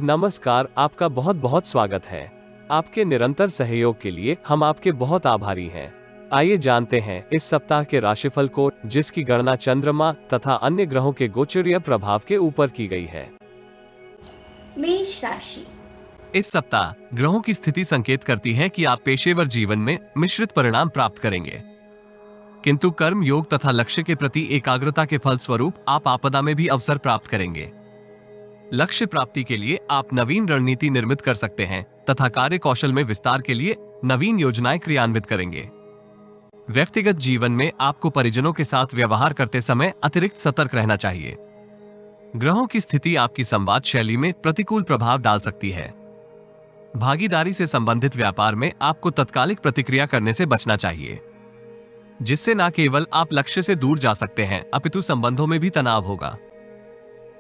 नमस्कार, आपका बहुत बहुत स्वागत है। आपके निरंतर सहयोग के लिए हम आपके बहुत आभारी हैं। आइए जानते हैं इस सप्ताह के राशिफल को, जिसकी गणना चंद्रमा तथा अन्य ग्रहों के गोचरीय प्रभाव के ऊपर की गई है। मेष राशि। इस सप्ताह ग्रहों की स्थिति संकेत करती है कि आप पेशेवर जीवन में मिश्रित परिणाम प्राप्त करेंगे, किंतु कर्म योग तथा लक्ष्य के प्रति एकाग्रता के फलस्वरूप आप आपदा में भी अवसर प्राप्त करेंगे। लक्ष्य प्राप्ति के लिए आप नवीन रणनीति निर्मित कर सकते हैं तथा कार्य कौशल में विस्तार के लिए नवीन योजनाएं क्रियान्वित करेंगे। व्यक्तिगत जीवन में आपको परिजनों के साथ व्यवहार करते समय अतिरिक्त सतर्क रहना चाहिए। ग्रहों की स्थिति आपकी संवाद शैली में प्रतिकूल प्रभाव डाल सकती है। भागीदारी से संबंधित व्यापार में आपको तत्कालिक प्रतिक्रिया करने से बचना चाहिए, जिससे न केवल आप लक्ष्य से दूर जा सकते हैं अपितु संबंधों में भी तनाव होगा।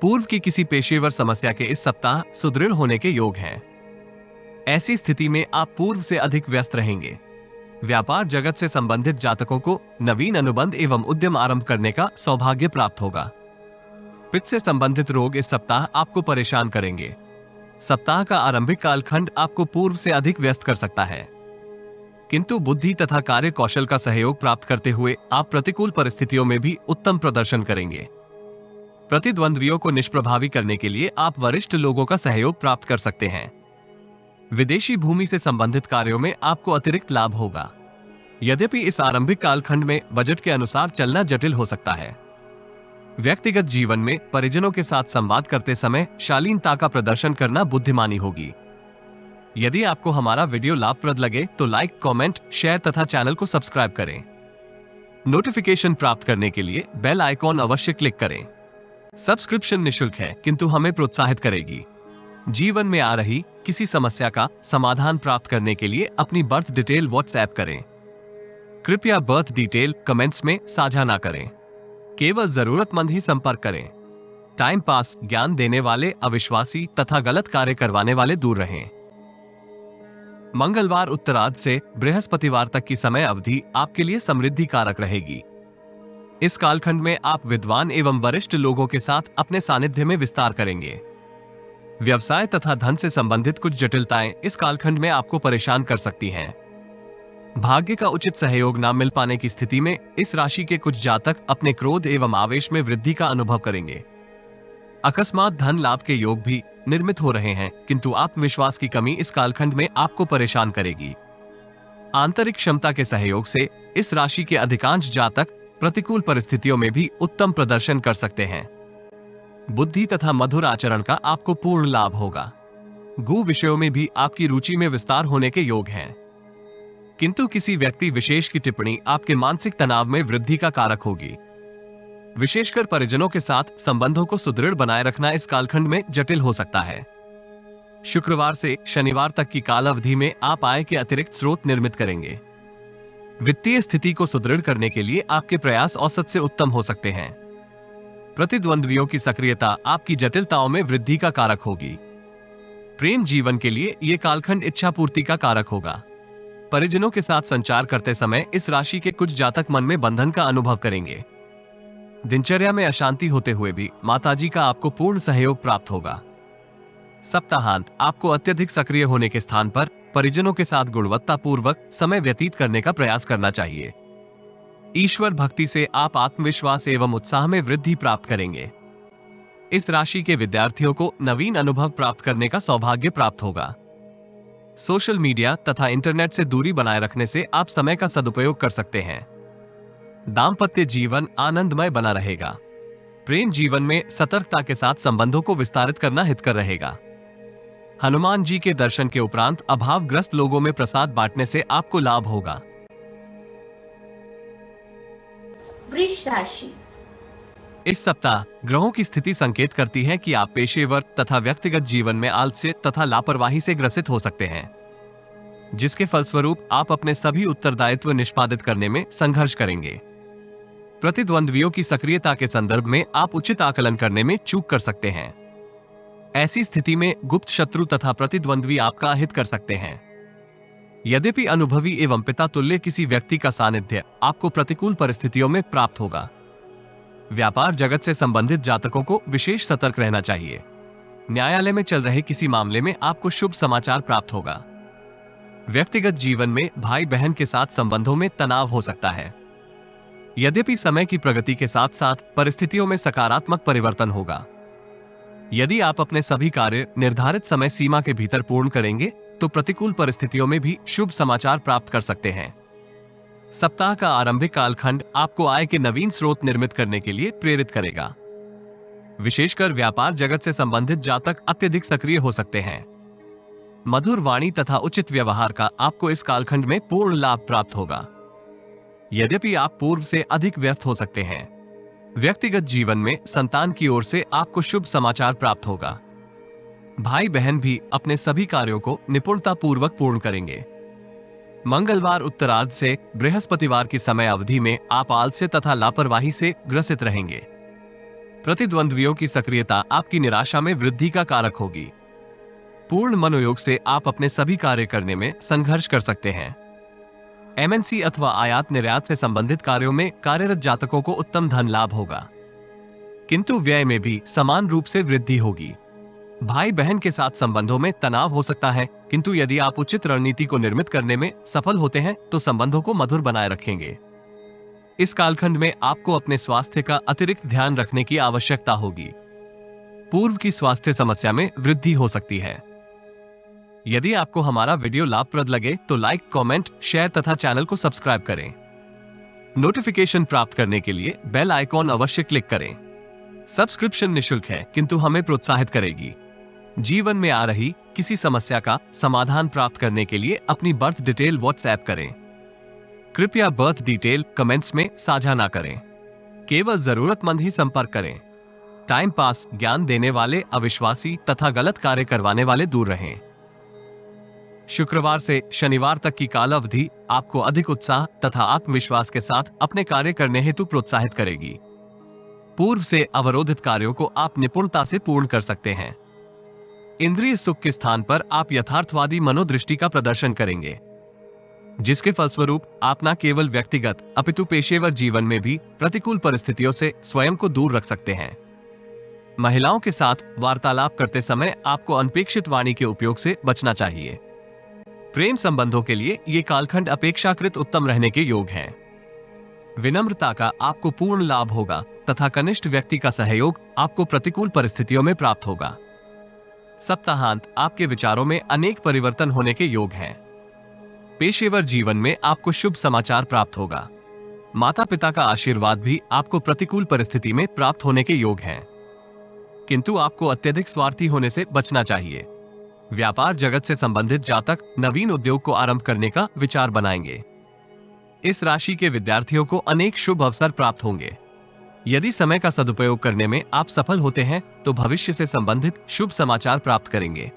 पूर्व की किसी पेशेवर समस्या के इस सप्ताह सुदृढ़ होने के योग हैं। ऐसी स्थिति में आप पूर्व से अधिक व्यस्त रहेंगे। व्यापार जगत से संबंधित जातकों को नवीन अनुबंध एवं उद्यम आरंभ करने का सौभाग्य प्राप्त होगा। पित्त से संबंधित रोग इस सप्ताह आपको परेशान करेंगे। सप्ताह का आरंभिक कालखंड आपको पूर्व से अधिक व्यस्त कर सकता है, किंतु बुद्धि तथा कार्य कौशल का सहयोग प्राप्त करते हुए आप प्रतिकूल परिस्थितियों में भी उत्तम प्रदर्शन करेंगे। प्रतिद्वंद्वियों को निष्प्रभावी करने के लिए आप वरिष्ठ लोगों का सहयोग प्राप्त कर सकते हैं। विदेशी भूमि से संबंधित कार्यों में आपको अतिरिक्त लाभ होगा। यद्यपि इस आरंभिक कालखंड में बजट के अनुसार चलना जटिल हो सकता है। व्यक्तिगत जीवन में परिजनों के साथ संवाद करते समय शालीनता का प्रदर्शन करना बुद्धिमानी होगी। यदि आपको हमारा वीडियो लाभप्रद लगे तो लाइक, कमेंट, शेयर तथा चैनल को सब्सक्राइब करें। नोटिफिकेशन प्राप्त करने के लिए बेल आइकॉन अवश्य क्लिक करें। सब्सक्रिप्शन निशुल्क है, किंतु हमें प्रोत्साहित करेगी। जीवन में आ रही किसी समस्या का समाधान प्राप्त करने के लिए अपनी बर्थ डिटेल व्हाट्सएप करें। कृपया बर्थ डिटेल कमेंट्स में साझा ना करें। केवल जरूरतमंद ही संपर्क करें। टाइम पास, ज्ञान देने वाले, अविश्वासी तथा गलत कार्य करवाने वाले दूर रहें। मंगलवार उत्तरार्ध से बृहस्पतिवार तक की समय अवधि आपके लिए समृद्धि कारक रहेगी। इस कालखंड में आप विद्वान एवं वरिष्ठ लोगों के साथ अपने सानिध्य में विस्तार करेंगे। व्यवसाय तथा धन से संबंधित कुछ जटिलताएं इस कालखंड में आपको परेशान कर सकती हैं। भाग्य का उचित सहयोग न मिल पाने की स्थिति में इस राशि के कुछ जातक अपने क्रोध एवं आवेश में वृद्धि का अनुभव करेंगे। अकस्मात धन लाभ के योग भी निर्मित हो रहे हैं, किंतु आत्मविश्वास की कमी इस कालखंड में आपको परेशान करेगी। आंतरिक क्षमता के सहयोग से इस राशि के अधिकांश जातक प्रतिकूल परिस्थितियों में भी उत्तम प्रदर्शन कर सकते हैं। बुद्धि तथा मधुर आचरण का आपको पूर्ण लाभ होगा। गू विषयों में भी आपकी रुचि में विस्तार होने के योग हैं, किंतु किसी व्यक्ति विशेष की टिप्पणी आपके मानसिक तनाव में वृद्धि का कारक होगी। विशेषकर परिजनों के साथ संबंधों को सुदृढ़ बनाए रखना इस कालखंड में जटिल हो सकता है। शुक्रवार से शनिवार तक की काल अवधि में आप आय के अतिरिक्त स्रोत निर्मित करेंगे। वित्तीय स्थिति को सुदृढ़ करने के लिए आपके प्रयास औसत से उत्तम हो सकते हैं। प्रतिद्वंद्वियों की सक्रियता आपकी जटिलताओं में वृद्धि का कारक होगी। प्रेम जीवन के लिए यह कालखंड इच्छा पूर्ति का कारक होगा। परिजनों के साथ संचार करते समय इस राशि के कुछ जातक मन में बंधन का अनुभव करेंगे। दिनचर्या में अशांति होते हुए भी माताजी का आपको पूर्ण सहयोग प्राप्त होगा। सप्ताहांत आपको अत्यधिक सक्रिय होने के स्थान पर परिजनों के साथ गुणवत्तापूर्वक समय व्यतीत करने का प्रयास करना चाहिए। ईश्वर भक्ति से आप आत्मविश्वास एवं उत्साह में वृद्धि प्राप्त करेंगे। इस राशि के विद्यार्थियों को नवीन अनुभव प्राप्त करने का सौभाग्य प्राप्त होगा। सोशल मीडिया तथा इंटरनेट से दूरी बनाए रखने से आप समय का सदुपयोग कर सकते हैं। दाम्पत्य जीवन आनंदमय बना रहेगा। प्रेम जीवन में सतर्कता के साथ संबंधों को विस्तारित करना हितकर रहेगा। हनुमान जी के दर्शन के उपरांत अभावग्रस्त लोगों में प्रसाद बांटने से आपको लाभ होगा। वृष राशि। इस सप्ताह ग्रहों की स्थिति संकेत करती है कि आप पेशेवर तथा व्यक्तिगत जीवन में आलस्य तथा लापरवाही से ग्रसित हो सकते हैं, जिसके फलस्वरूप आप अपने सभी उत्तरदायित्व निष्पादित करने में संघर्ष करेंगे। प्रतिद्वंद्वियों की सक्रियता के संदर्भ में आप उचित आकलन करने में चूक कर सकते हैं। ऐसी स्थिति में गुप्त शत्रु तथा प्रतिद्वंद्वी आपका अहित कर सकते हैं। यद्यपि अनुभवी एवं पिता तुल्य किसी व्यक्ति का सानिध्य आपको प्रतिकूल परिस्थितियों में प्राप्त होगा। व्यापार जगत से संबंधित जातकों को विशेष सतर्क रहना चाहिए। न्यायालय में चल रहे किसी मामले में आपको शुभ समाचार प्राप्त होगा। व्यक्तिगत जीवन में भाई बहन के साथ संबंधों में तनाव हो सकता है। यद्यपि समय की प्रगति के साथ साथ परिस्थितियों में सकारात्मक परिवर्तन होगा। यदि आप अपने सभी कार्य निर्धारित समय सीमा के भीतर पूर्ण करेंगे तो प्रतिकूल परिस्थितियों में भी शुभ समाचार प्राप्त कर सकते हैं। सप्ताह का आरंभिक कालखंड आपको आय के नवीन स्रोत निर्मित करने के लिए प्रेरित करेगा। विशेषकर व्यापार जगत से संबंधित जातक अत्यधिक सक्रिय हो सकते हैं। मधुर वाणी तथा उचित व्यवहार का आपको इस कालखंड में पूर्ण लाभ प्राप्त होगा। यद्यपि आप पूर्व से अधिक व्यस्त हो सकते हैं। व्यक्तिगत जीवन में संतान की ओर से आपको शुभ समाचार प्राप्त होगा। भाई बहन भी अपने सभी कार्यों को निपुणता पूर्वक पूर्ण करेंगे। मंगलवार उत्तरार्ध से बृहस्पतिवार की समय अवधि में आप आलस्य तथा लापरवाही से ग्रसित रहेंगे। प्रतिद्वंद्वियों की सक्रियता आपकी निराशा में वृद्धि का कारक होगी। पूर्ण मनोयोग से आप अपने सभी कार्य करने में संघर्ष कर सकते हैं। एमएनसी अथवा आयात निर्यात से संबंधित कार्यों में कार्यरत जातकों को उत्तम धन लाभ होगा, किंतु व्यय में भी समान रूप से वृद्धि होगी। भाई बहन के साथ संबंधों में तनाव हो सकता है, किंतु यदि आप उचित रणनीति को निर्मित करने में सफल होते हैं तो संबंधों को मधुर बनाए रखेंगे। इस कालखंड में आपको अपने स्वास्थ्य का अतिरिक्त ध्यान रखने की आवश्यकता होगी। पूर्व की स्वास्थ्य समस्या में वृद्धि हो सकती है। यदि आपको हमारा वीडियो लाभप्रद लगे तो लाइक, कमेंट, शेयर तथा चैनल को सब्सक्राइब करें। नोटिफिकेशन प्राप्त करने के लिए बेल आइकॉन अवश्य क्लिक करें। सब्सक्रिप्शन निःशुल्क है, किंतु हमें प्रोत्साहित करेगी। जीवन में आ रही किसी समस्या का समाधान प्राप्त करने के लिए अपनी बर्थ डिटेल व्हाट्सएप करें। कृपया बर्थ डिटेल कमेंट्स में साझा ना करें। केवल जरूरतमंद ही संपर्क करें। टाइम पास, ज्ञान देने वाले, अविश्वासी तथा गलत कार्य करवाने वाले दूर रहें। शुक्रवार से शनिवार तक की काल अवधि आपको अधिक उत्साह तथा आत्मविश्वास के साथ अपने कार्य करने हेतु प्रोत्साहित करेगी। पूर्व से अवरोधित कार्यों को आप निपुणता से पूर्ण कर सकते हैं। इंद्रिय सुख के स्थान पर आप यथार्थवादी मनोदृष्टि का प्रदर्शन करेंगे, जिसके फलस्वरूप आप न केवल व्यक्तिगत अपितु पेशेवर जीवन में भी प्रतिकूल परिस्थितियों से स्वयं को दूर रख सकते हैं। महिलाओं के साथ वार्तालाप करते समय आपको अनपेक्षित वाणी के उपयोग से बचना चाहिए। प्रेम संबंधों के लिए ये कालखंड अपेक्षाकृत उत्तम रहने के योग है। विनम्रता का आपको पूर्ण लाभ होगा तथा कनिष्ठ व्यक्ति का सहयोग आपको प्रतिकूल परिस्थितियों में प्राप्त होगा। सप्ताहांत आपके विचारों में अनेक परिवर्तन होने के योग हैं। पेशेवर जीवन में आपको शुभ समाचार प्राप्त होगा। माता पिता का आशीर्वाद भी आपको प्रतिकूल परिस्थिति में प्राप्त होने के योग हैं, किंतु आपको अत्यधिक स्वार्थी होने से बचना चाहिए। व्यापार जगत से संबंधित जातक नवीन उद्योग को आरंभ करने का विचार बनाएंगे। इस राशि के विद्यार्थियों को अनेक शुभ अवसर प्राप्त होंगे। यदि समय का सदुपयोग करने में आप सफल होते हैं तो भविष्य से संबंधित शुभ समाचार प्राप्त करेंगे।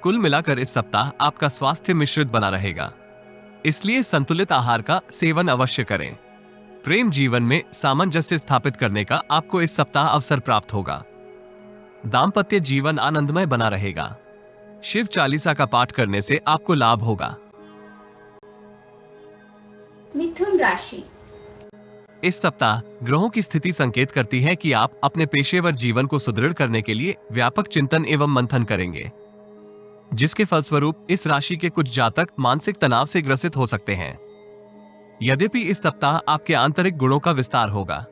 कुल मिलाकर इस सप्ताह आपका स्वास्थ्य मिश्रित बना रहेगा, इसलिए संतुलित आहार का सेवन अवश्य करें। प्रेम जीवन में सामंजस्य स्थापित करने का आपको इस सप्ताह अवसर प्राप्त होगा। दाम्पत्य जीवन आनंदमय बना रहेगा। शिव चालीसा का पाठ करने से आपको लाभ होगा। मिथुन राशि। इस सप्ताह ग्रहों की स्थिति संकेत करती है कि आप अपने पेशेवर जीवन को सुदृढ़ करने के लिए व्यापक चिंतन एवं मंथन करेंगे, जिसके फलस्वरूप इस राशि के कुछ जातक मानसिक तनाव से ग्रसित हो सकते हैं। यद्यपि इस सप्ताह आपके आंतरिक गुणों का विस्तार होगा।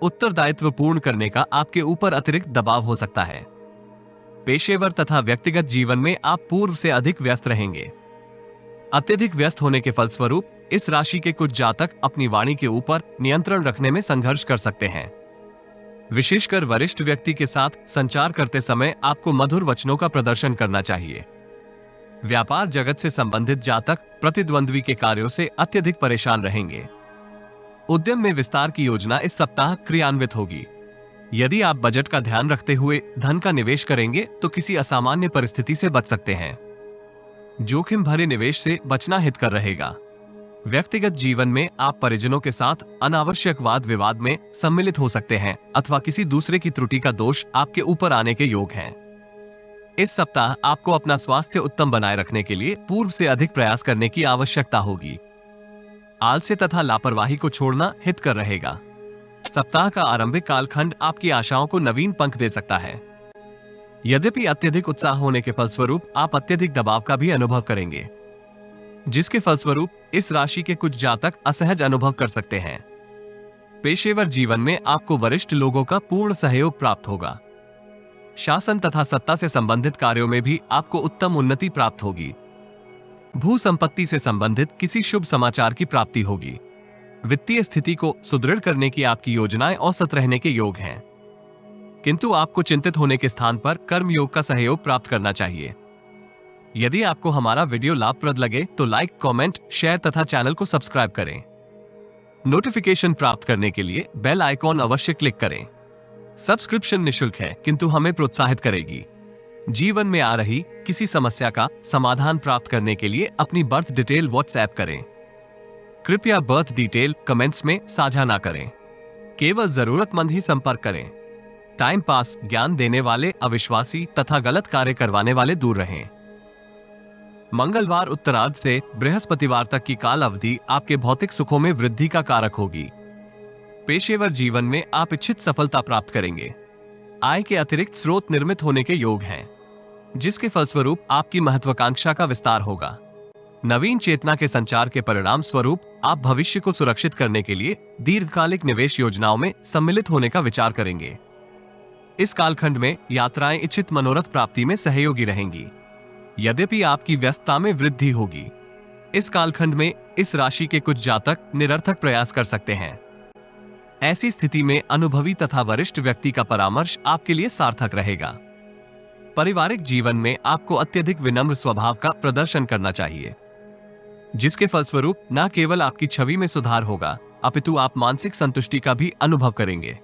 उत्तरदायित्व पूर्ण करने का आपके ऊपर अतिरिक्त दबाव हो सकता है। पेशेवर तथा व्यक्तिगत जीवन में आप पूर्व से अधिक व्यस्त रहेंगे। अत्यधिक व्यस्त होने के फलस्वरूप इस राशि के कुछ जातक अपनी वाणी के ऊपर नियंत्रण रखने में संघर्ष कर सकते हैं। विशेषकर वरिष्ठ व्यक्ति के साथ संचार करते समय आपको मधुर वचनों का प्रदर्शन करना चाहिए। व्यापार जगत से संबंधित जातक प्रतिद्वंद्वी के कार्यों से अत्यधिक परेशान रहेंगे। उद्यम में विस्तार की योजना इस सप्ताह क्रियान्वित होगी। यदि आप बजट का ध्यान रखते हुए धन का निवेश करेंगे तो किसी असामान्य परिस्थिति से बच सकते हैं। जोखिम भरे निवेश से बचना हितकर रहेगा। व्यक्तिगत जीवन में आप परिजनों के साथ अनावश्यक वाद विवाद में सम्मिलित हो सकते हैं अथवा किसी दूसरे की त्रुटि का दोष आपके ऊपर आने के योग हैं। इस सप्ताह आपको अपना स्वास्थ्य उत्तम बनाए रखने के लिए पूर्व से अधिक प्रयास करने की आवश्यकता होगी। आलस्य तथा लापरवाही को छोड़ना हितकर रहेगा। सप्ताह का आरंभिक कालखंड आपकी आशाओं को नवीन पंख दे सकता है। यद्यपि अत्यधिक उत्साह होने के फलस्वरूप आप अत्यधिक दबाव का भी अनुभव करेंगे, जिसके फलस्वरूप इस राशि के कुछ जातक असहज अनुभव कर सकते हैं। पेशेवर जीवन में आपको वरिष्ठ लोगों का पूर्ण सहयोग प्राप्त होगा। शासन तथा सत्ता से संबंधित कार्यों में भी आपको उत्तम उन्नति प्राप्त होगी। भू संपत्ति से संबंधित किसी शुभ समाचार की प्राप्ति होगी। वित्तीय स्थिति को सुदृढ़ करने की आपकी योजनाएं औसत रहने के योग हैं, किंतु आपको चिंतित होने के स्थान पर कर्म योग का सहयोग प्राप्त करना चाहिए। यदि आपको हमारा वीडियो लाभप्रद लगे तो लाइक, कमेंट, शेयर तथा चैनल को सब्सक्राइब करें। नोटिफिकेशन प्राप्त करने के लिए बेल आइकॉन अवश्य क्लिक करें। सब्सक्रिप्शन निशुल्क है, किंतु हमें प्रोत्साहित करेगी। जीवन में आ रही किसी समस्या का समाधान प्राप्त करने के लिए अपनी बर्थ डिटेल व्हाट्सएप करें। कृपया बर्थ डिटेल कमेंट्स में साझा ना करें। केवल जरूरतमंद ही संपर्क करें। टाइम पास, ज्ञान देने वाले अविश्वासी तथा गलत कार्य करवाने वाले दूर रहें। मंगलवार उत्तरार्ध से बृहस्पतिवार तक की काल अवधि आपके भौतिक सुखों में वृद्धि का कारक होगी। पेशेवर जीवन में आप इच्छित सफलता प्राप्त करेंगे। आय के अतिरिक्त स्रोत निर्मित होने के योग हैं, जिसके फलस्वरूप आपकी महत्वाकांक्षा का विस्तार होगा। नवीन चेतना के संचार के परिणाम स्वरूप आप भविष्य को सुरक्षित करने के लिए दीर्घकालिक निवेश योजनाओं में सम्मिलित होने का विचार करेंगे। इस कालखंड में यात्राएं इच्छित मनोरथ प्राप्ति में सहयोगी रहेंगी, यद्यपि आपकी व्यस्तता में वृद्धि होगी। इस कालखंड में इस राशि के कुछ जातक निरर्थक प्रयास कर सकते हैं। ऐसी स्थिति में अनुभवी तथा वरिष्ठ व्यक्ति का परामर्श आपके लिए सार्थक रहेगा। पारिवारिक जीवन में आपको अत्यधिक विनम्र स्वभाव का प्रदर्शन करना चाहिए, जिसके फलस्वरूप न केवल आपकी छवि में सुधार होगा, अपितु आप मानसिक संतुष्टि का भी अनुभव करेंगे।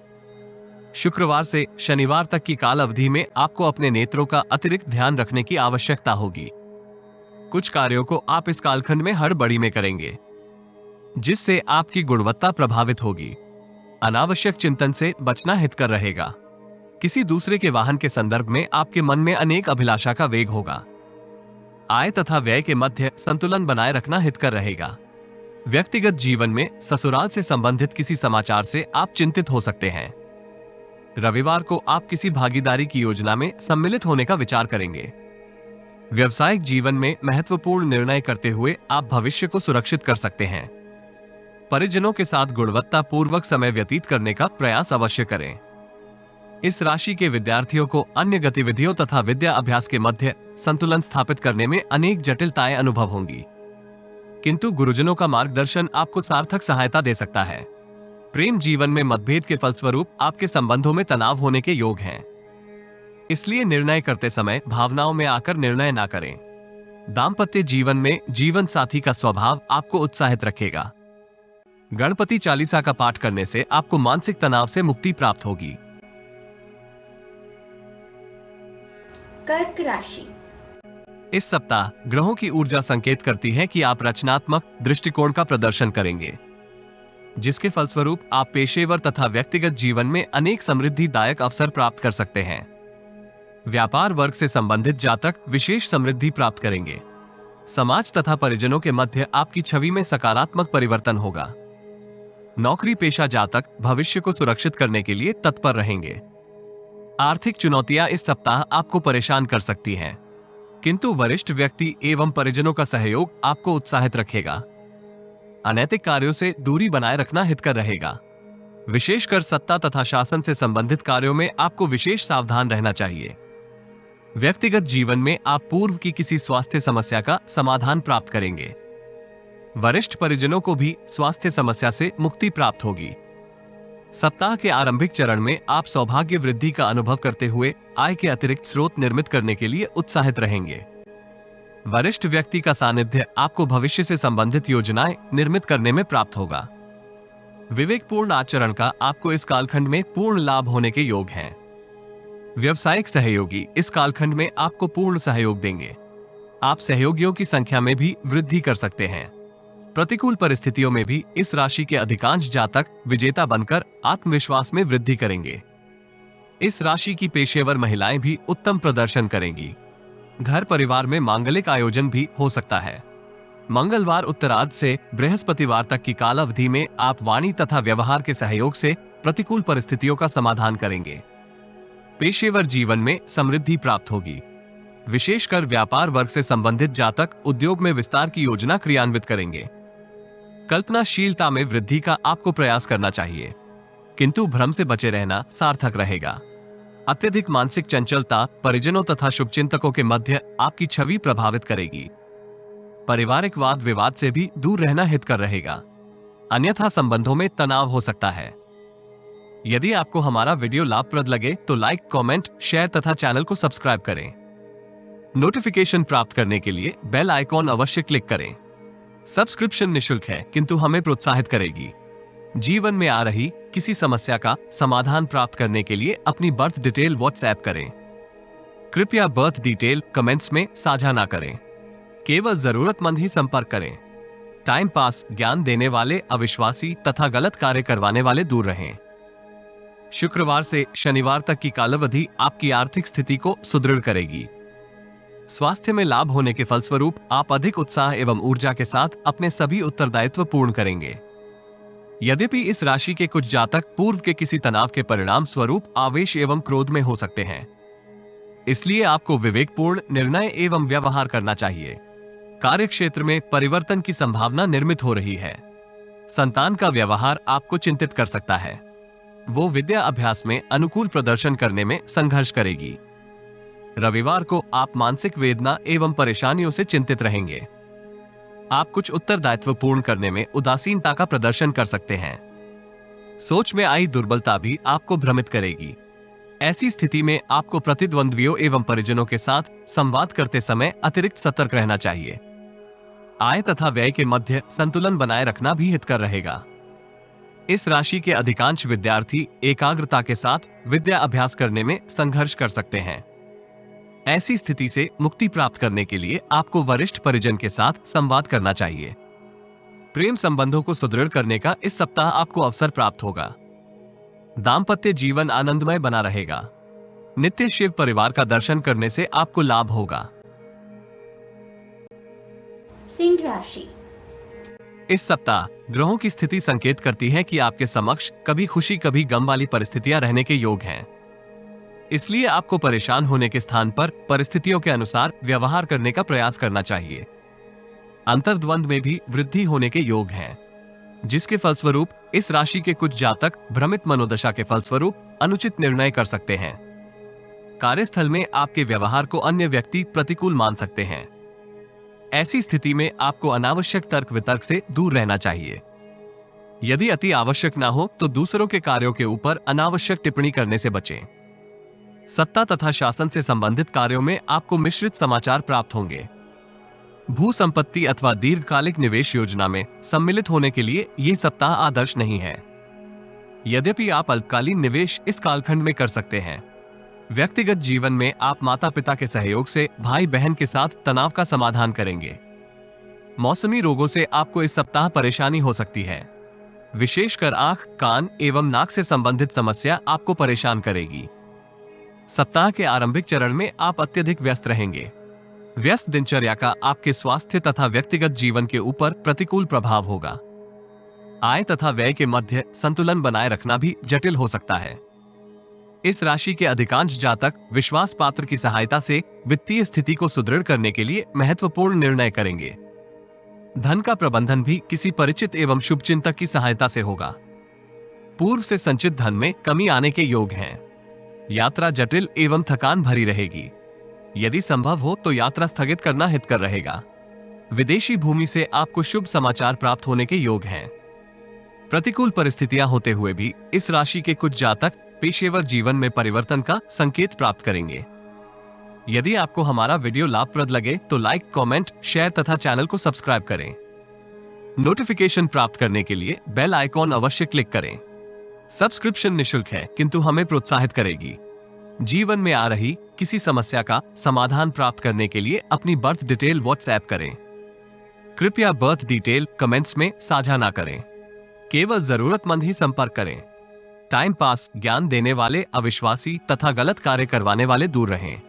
शुक्रवार से शनिवार तक की काल अवधि में आपको अपने नेत्रों का अतिरिक्त ध्यान रखने की आवश्यकता होगी। कुछ कार्यों को आप इस कालखंड में हड़बड़ी में करेंगे, जिससे आपकी गुणवत्ता प्रभावित होगी। अनावश्यक चिंतन से बचना हितकर रहेगा। किसी दूसरे के वाहन के संदर्भ में आपके मन में अनेक अभिलाषा का वेग होगा। आय तथा व्यय के मध्य संतुलन बनाए रखना हितकर रहेगा। व्यक्तिगत जीवन में ससुराल से संबंधित किसी समाचार से आप चिंतित हो सकते हैं। रविवार को आप किसी भागीदारी की योजना में सम्मिलित होने का विचार करेंगे। व्यवसायिक जीवन में महत्वपूर्ण निर्णय करते हुए आप भविष्य को सुरक्षित कर सकते हैं। परिजनों के साथ गुणवत्ता पूर्वक समय व्यतीत करने का प्रयास अवश्य करें। इस राशि के विद्यार्थियों को अन्य गतिविधियों तथा विद्या अभ्यास के मध्य संतुलन स्थापित करने में अनेक जटिलताएं अनुभव होंगी, किंतु गुरुजनों का मार्गदर्शन आपको सार्थक सहायता दे सकता है। प्रेम जीवन में मतभेद के फलस्वरूप आपके संबंधों में तनाव होने के योग हैं, इसलिए निर्णय करते समय भावनाओं में आकर निर्णय ना करें। दाम्पत्य जीवन में जीवन साथी का स्वभाव आपको उत्साहित रखेगा। गणपति चालीसा का पाठ करने से आपको मानसिक तनाव से मुक्ति प्राप्त होगी। कर्क राशि। इस सप्ताह ग्रहों की ऊर्जा संकेत करती है कि आप रचनात्मक दृष्टिकोण का प्रदर्शन करेंगे, जिसके फलस्वरूप आप पेशेवर तथा व्यक्तिगत जीवन में अनेक समृद्धिदायक अवसर प्राप्त कर सकते हैं। व्यापार वर्ग से संबंधित जातक विशेष समृद्धि प्राप्त करेंगे। समाज तथा परिजनों के मध्य आपकी छवि में सकारात्मक परिवर्तन होगा। नौकरी पेशा जातक भविष्य को सुरक्षित करने के लिए तत्पर रहेंगे। आर्थिक चुनौतियां इस सप्ताह आपको परेशान कर सकती हैं, किंतु वरिष्ठ व्यक्ति एवं परिजनों का सहयोग आपको उत्साहित रखेगा। अनैतिक कार्यों से दूरी बनाए रखना हितकर रहेगा। विशेषकर सत्ता तथा शासन से संबंधित कार्यों में आपको विशेष सावधान रहना चाहिए। व्यक्तिगत जीवन में आप पूर्व की किसी स्वास्थ्य समस्या का समाधान प्राप्त करेंगे। वरिष्ठ परिजनों को भी स्वास्थ्य समस्या से मुक्ति प्राप्त होगी। सप्ताह के आरंभिक चरण में आप सौभाग्य वृद्धि का अनुभव करते हुए आय के अतिरिक्त स्रोत निर्मित करने के लिए उत्साहित रहेंगे। वरिष्ठ व्यक्ति का सानिध्य आपको भविष्य से संबंधित योजनाएं निर्मित करने में प्राप्त होगा। विवेकपूर्ण आचरण का आपको इस कालखंड में पूर्ण लाभ होने के योग हैं। व्यवसायिक सहयोगी इस कालखंड में आपको पूर्ण सहयोग देंगे। आप सहयोगियों की संख्या में भी वृद्धि कर सकते हैं। प्रतिकूल परिस्थितियों में भी इस राशि के अधिकांश जातक विजेता बनकर आत्मविश्वास में वृद्धि करेंगे। इस राशि की पेशेवर महिलाएं भी उत्तम प्रदर्शन करेंगी। घर परिवार में मांगलिक आयोजन भी हो सकता है। मंगलवार उत्तरार्ध से बृहस्पतिवार तक की कालावधि में आप वाणी तथा व्यवहार के सहयोग से प्रतिकूल परिस्थितियों का समाधान करेंगे। पेशेवर जीवन में समृद्धि प्राप्त होगी। विशेषकर व्यापार वर्ग से संबंधित जातक उद्योग में विस्तार की योजना क्रियान्वित करेंगे। कल्पनाशीलता में वृद्धि का आपको प्रयास करना चाहिए, किंतु भ्रम से बचे रहना सार्थक रहेगा। अत्यधिक मानसिक चंचलता परिजनों तथा शुभचिंतकों के मध्य आपकी छवि प्रभावित करेगी। पारिवारिक वाद विवाद से भी दूर रहना हितकर रहेगा, अन्यथा संबंधों में तनाव हो सकता है। यदि आपको हमारा वीडियो लाभप्रद लगे तो लाइक, कमेंट, शेयर तथा चैनल को सब्सक्राइब करें। नोटिफिकेशन प्राप्त करने के लिए बेल आइकॉन अवश्य क्लिक करें। सब्सक्रिप्शन निशुल्क है, किंतु हमें प्रोत्साहित करेगी। जीवन में आ रही किसी समस्या का समाधान प्राप्त करने के लिए अपनी बर्थ डिटेल व्हाट्सएप करें। कृपया बर्थ डिटेल कमेंट्स में साझा ना करें, केवल जरूरतमंद ही संपर्क करें। टाइम पास, ज्ञान देने वाले अविश्वासी तथा गलत कार्य करवाने वाले दूर रहें। शुक्रवार से शनिवार तक की कालावधि आपकी आर्थिक स्थिति को सुदृढ़ करेगी। स्वास्थ्य में लाभ होने के फलस्वरूप आप अधिक उत्साह एवं ऊर्जा के साथ अपने सभी उत्तरदायित्व पूर्ण करेंगे। यद्यपि इस राशि के कुछ जातक पूर्व के किसी तनाव के परिणाम स्वरूप आवेश एवं क्रोध में हो सकते हैं, इसलिए आपको विवेकपूर्ण निर्णय एवं व्यवहार करना चाहिए। कार्य क्षेत्र में परिवर्तन की संभावना निर्मित हो रही है। संतान का व्यवहार आपको चिंतित कर सकता है। वो विद्या अभ्यास में अनुकूल प्रदर्शन करने में संघर्ष करेगी। रविवार को आप मानसिक वेदना एवं परेशानियों से चिंतित रहेंगे। आप कुछ उत्तरदायित्व पूर्ण करने में उदासीनता का प्रदर्शन कर सकते हैं। सोच में आई दुर्बलता भी आपको भ्रमित करेगी। ऐसी स्थिति में आपको प्रतिद्वंद्वियों एवं परिजनों के साथ संवाद करते समय अतिरिक्त सतर्क रहना चाहिए। आय तथा व्यय के मध्य संतुलन बनाए रखना भी हितकर रहेगा। इस राशि के अधिकांश विद्यार्थी एकाग्रता के साथ विद्या अभ्यास करने में संघर्ष कर सकते हैं। ऐसी स्थिति से मुक्ति प्राप्त करने के लिए आपको वरिष्ठ परिजन के साथ संवाद करना चाहिए। प्रेम संबंधों को सुदृढ़ करने का इस सप्ताह आपको अवसर प्राप्त होगा। दाम्पत्य जीवन आनंदमय बना रहेगा। नित्य शिव परिवार का दर्शन करने से आपको लाभ होगा। सिंह राशि। इस सप्ताह ग्रहों की स्थिति संकेत करती है कि आपके समक्ष कभी खुशी कभी गम वाली परिस्थितियां रहने के योग हैं। इसलिए आपको परेशान होने के स्थान पर परिस्थितियों के अनुसार व्यवहार करने का प्रयास करना चाहिए। अंतर्द्वंद में भी वृद्धि होने के योग हैं, जिसके फलस्वरूप इस राशि के कुछ जातक भ्रमित मनोदशा के फलस्वरूप अनुचित निर्णय कर सकते हैं। कार्यस्थल में आपके व्यवहार को अन्य व्यक्ति प्रतिकूल मान सकते हैं। ऐसी स्थिति में आपको अनावश्यक तर्क वितर्क से दूर रहना चाहिए। यदि अति आवश्यक ना हो तो दूसरों के कार्यों के ऊपर अनावश्यक टिप्पणी करने से बचें। सत्ता तथा शासन से संबंधित कार्यों में आपको मिश्रित समाचार प्राप्त होंगे। भू संपत्ति अथवा दीर्घकालिक निवेश योजना में सम्मिलित होने के लिए ये सप्ताह आदर्श नहीं है। यद्यपि आप अल्पकालीन निवेश इस कालखंड में कर सकते हैं। व्यक्तिगत जीवन में आप माता पिता के सहयोग से भाई बहन के साथ तनाव का समाधान करेंगे। मौसमी रोगों से आपको इस सप्ताह परेशानी हो सकती है। विशेषकर आंख, कान एवं नाक से संबंधित समस्या आपको परेशान करेगी। सप्ताह के आरंभिक चरण में आप अत्यधिक व्यस्त रहेंगे। व्यस्त दिनचर्या का आपके स्वास्थ्य तथा व्यक्तिगत जीवन के ऊपर प्रतिकूल प्रभाव होगा। आय तथा व्यय के मध्य संतुलन बनाए रखना भी जटिल हो सकता है। इस राशि के अधिकांश जातक विश्वास पात्र की सहायता से वित्तीय स्थिति को सुदृढ़ करने के लिए महत्वपूर्ण निर्णय करेंगे। धन का प्रबंधन भी किसी परिचित एवं शुभचिंतक की सहायता से होगा। पूर्व से संचित धन में कमी आने के योग हैं। यात्रा जटिल एवं थकान भरी रहेगी। यदि संभव हो तो यात्रा स्थगित करना हितकर रहेगा। विदेशी भूमि से आपको शुभ समाचार प्राप्त होने के योग हैं। प्रतिकूल परिस्थितियां होते हुए भी इस राशि के कुछ जातक पेशेवर जीवन में परिवर्तन का संकेत प्राप्त करेंगे। यदि आपको हमारा वीडियो लाभप्रद लगे तो लाइक, कमेंट, शेयर तथा चैनल को सब्सक्राइब करें। नोटिफिकेशन प्राप्त करने के लिए बेल आइकॉन अवश्य क्लिक करें। सब्सक्रिप्शन निशुल्क है, किंतु हमें प्रोत्साहित करेगी। जीवन में आ रही किसी समस्या का समाधान प्राप्त करने के लिए अपनी बर्थ डिटेल व्हाट्सएप करें। कृपया बर्थ डिटेल कमेंट्स में साझा ना करें, केवल जरूरतमंद ही संपर्क करें। टाइम पास, ज्ञान देने वाले अविश्वासी तथा गलत कार्य करवाने वाले दूर रहें।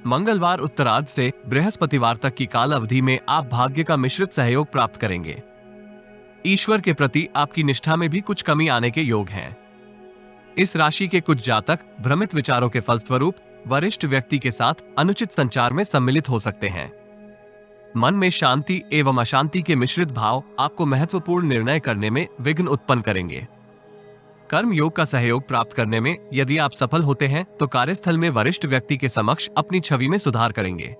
मंगलवार उत्तरार्ध से बृहस्पतिवार तक की काल अवधि में आप भाग्य का मिश्रित सहयोग प्राप्त करेंगे। ईश्वर के प्रति आपकी निष्ठा में भी कुछ कमी आने के योग हैं। इस राशि के कुछ जातक भ्रमित विचारों के फलस्वरूप वरिष्ठ व्यक्ति के साथ अनुचित संचार में सम्मिलित हो सकते हैं। मन में शांति एवं अशांति के मिश्रित भाव आपको महत्वपूर्ण निर्णय करने में विघ्न उत्पन्न करेंगे। कर्म योग का सहयोग प्राप्त करने में यदि आप सफल होते हैं तो कार्यस्थल में वरिष्ठ व्यक्ति के समक्ष अपनी छवि में सुधार करेंगे।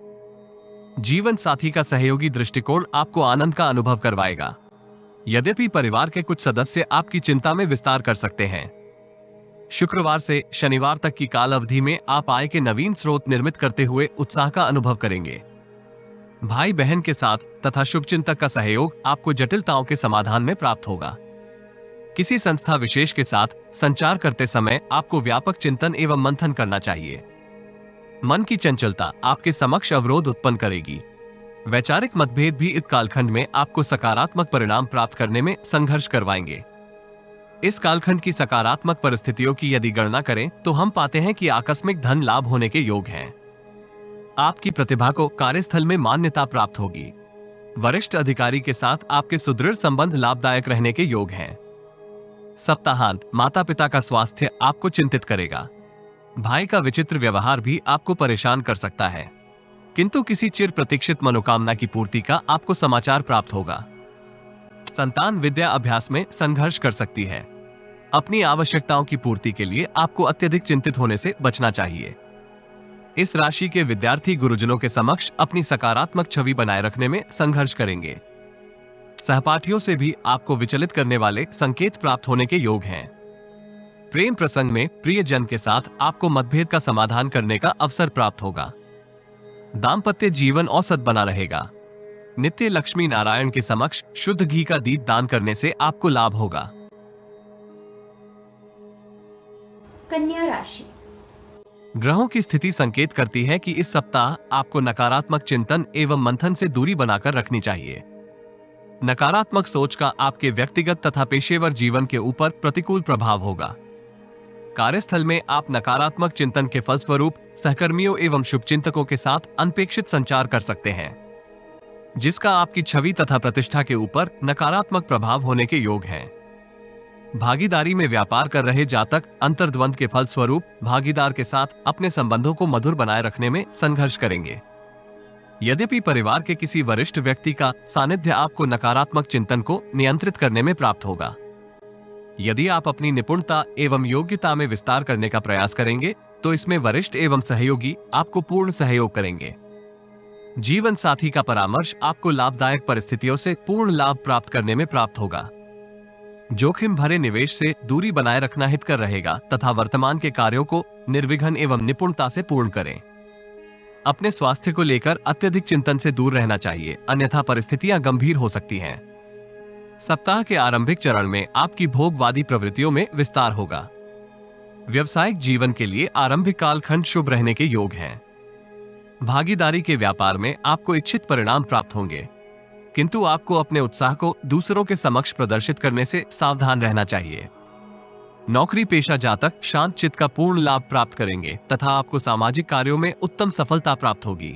जीवन साथी का सहयोगी दृष्टिकोण आपको आनंद का अनुभव करवाएगा। यद्यपि परिवार के कुछ सदस्य आपकी चिंता में विस्तार कर सकते हैं। शुक्रवार से शनिवार तक की काल अवधि में आप आय के नवीन स्रोत निर्मित करते हुए उत्साह का अनुभव करेंगे। भाई बहन के साथ तथा शुभचिंतक का सहयोग आपको जटिलताओं के समाधान में प्राप्त होगा। किसी संस्था विशेष के साथ संचार करते समय आपको व्यापक चिंतन एवं मंथन करना चाहिए। मन की चंचलता आपके समक्ष अवरोध उत्पन्न करेगी। वैचारिक मतभेद भी इस कालखंड में आपको सकारात्मक परिणाम प्राप्त करने में संघर्ष करवाएंगे। इस कालखंड की सकारात्मक परिस्थितियों की यदि गणना करें तो हम पाते हैं कि आकस्मिक धन लाभ होने के योग हैं। आपकी प्रतिभा को कार्यस्थल में मान्यता प्राप्त होगी। वरिष्ठ अधिकारी के साथ आपके सुदृढ़ संबंध लाभदायक रहने के योग हैं। सप्ताहांत माता पिता का स्वास्थ्य आपको चिंतित करेगा। भाई का विचित्र व्यवहार भी आपको परेशान कर सकता है, किंतु किसी चिर प्रतीक्षित मनोकामना की पूर्ति का आपको समाचार प्राप्त होगा। संतान विद्या अभ्यास में संघर्ष कर सकती है। अपनी आवश्यकताओं की पूर्ति के लिए आपको अत्यधिक चिंतित होने से बचना चाहिए। इस राशि के विद्यार्थी गुरुजनों के समक्ष अपनी सकारात्मक छवि बनाए रखने में संघर्ष करेंगे। सहपाठियों से भी आपको विचलित करने वाले संकेत प्राप्त होने के योग हैं। प्रेम प्रसंग में प्रियजन के साथ आपको मतभेद का समाधान करने का अवसर प्राप्त होगा। दाम्पत्य जीवन औसत बना रहेगा। नित्य लक्ष्मी नारायण के समक्ष शुद्ध घी का दीप दान करने से आपको लाभ होगा। कन्या राशि। ग्रहों की स्थिति संकेत करती है कि इस सप्ताह आपको नकारात्मक चिंतन एवं मंथन से दूरी बनाकर रखनी चाहिए। नकारात्मक सोच का आपके व्यक्तिगत तथा पेशेवर जीवन के ऊपर प्रतिकूल प्रभाव होगा। कार्यस्थल में आप नकारात्मक चिंतन के फलस्वरूप सहकर्मियों एवं शुभचिंतकों के साथ अनपेक्षित संचार कर सकते हैं, जिसका आपकी छवि तथा प्रतिष्ठा के ऊपर नकारात्मक प्रभाव होने के योग हैं। भागीदारी में व्यापार कर रहे जातक अंतर्द्वंद के फलस्वरूप भागीदार के साथ अपने संबंधों को मधुर बनाए रखने में संघर्ष करेंगे। यद्यपि परिवार के किसी वरिष्ठ व्यक्ति का सानिध्य आपको नकारात्मक चिंतन को नियंत्रित करने में प्राप्त होगा। यदि आप अपनी निपुणता एवं योग्यता में विस्तार करने का प्रयास करेंगे तो इसमें वरिष्ठ एवं सहयोगी आपको पूर्ण सहयोग करेंगे। जीवन साथी का परामर्श आपको लाभदायक परिस्थितियों से पूर्ण लाभ प्राप्त करने में प्राप्त होगा। जोखिम भरे निवेश से दूरी बनाए रखना हितकर रहेगा तथा वर्तमान के कार्यों को निर्विघ्न एवं निपुणता से पूर्ण करें। अपने स्वास्थ्य को लेकर अत्यधिक चिंतन से दूर रहना चाहिए, अन्यथा परिस्थितियां गंभीर हो सकती हैं। सप्ताह के आरंभिक चरण में आपकी भोगवादी प्रवृत्तियों में विस्तार होगा। व्यवसायिक जीवन के लिए आरंभिक कालखंड शुभ रहने के योग हैं। भागीदारी के व्यापार में आपको इच्छित परिणाम प्राप्त होंगे, किंतु आपको अपने उत्साह को दूसरों के समक्ष प्रदर्शित करने से सावधान रहना चाहिए। नौकरी पेशा जातक शांत चित्त का पूर्ण लाभ प्राप्त करेंगे तथा आपको सामाजिक कार्यों में उत्तम सफलता प्राप्त होगी।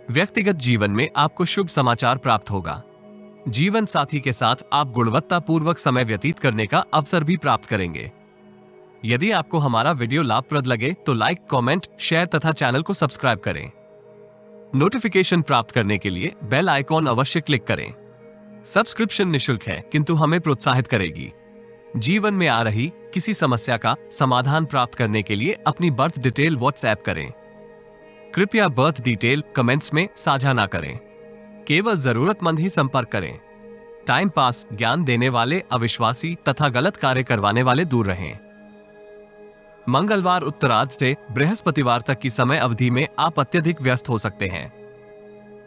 व्यक्तिगत जीवन में आपको शुभ समाचार प्राप्त होगा। जीवन साथी के साथ आप गुणवत्ता पूर्वक समय व्यतीत करने का अवसर भी प्राप्त करेंगे। यदि आपको हमारा वीडियो लाभप्रद लगे तो लाइक, कमेंट, शेयर तथा चैनल को सब्सक्राइब करें। नोटिफिकेशन प्राप्त करने के लिए बेल आइकॉन अवश्य क्लिक करें। सब्सक्रिप्शन निशुल्क है किंतु हमें प्रोत्साहित करेगी। जीवन में आ रही किसी समस्या का समाधान प्राप्त करने के लिए अपनी बर्थ डिटेल व्हाट्सएप करें। कृपया बर्थ डिटेल कमेंट्स में साझा ना करें। केवल जरूरतमंद ही संपर्क करें। टाइम पास, ज्ञान देने वाले अविश्वासी तथा गलत कार्य करवाने वाले दूर रहें। मंगलवार उत्तरार्ध से बृहस्पतिवार तक की समय अवधि में आप अत्यधिक व्यस्त हो सकते हैं।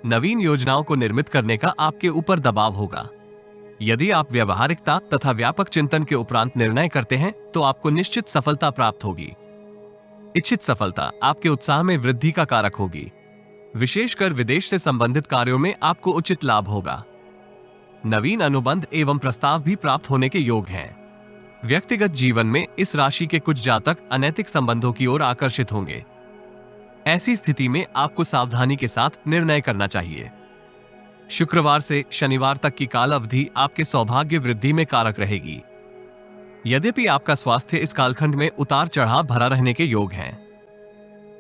नवीन योजनाओं को निर्मित करने का आपके ऊपर दबाव होगा। यदि आप व्यवहारिकता तथा व्यापक चिंतन के उपरांत निर्णय करते हैं तो आपको निश्चित सफलता प्राप्त होगी। इच्छित सफलता आपके उत्साह में वृद्धि का कारक होगी। विशेषकर विदेश से संबंधित कार्यों में आपको उचित लाभ होगा। नवीन अनुबंध एवं प्रस्ताव भी प्राप्त होने के योग हैं। व्यक्तिगत जीवन में इस राशि के कुछ जातक अनैतिक संबंधों की ओर आकर्षित होंगे। ऐसी स्थिति में आपको सावधानी के साथ निर्णय करना चाहिए। शुक्रवार से शनिवार तक की काल अवधि आपके सौभाग्य वृद्धि में कारक रहेगी। यद्यपि आपका स्वास्थ्य इस कालखंड में उतार चढ़ाव भरा रहने के योग हैं।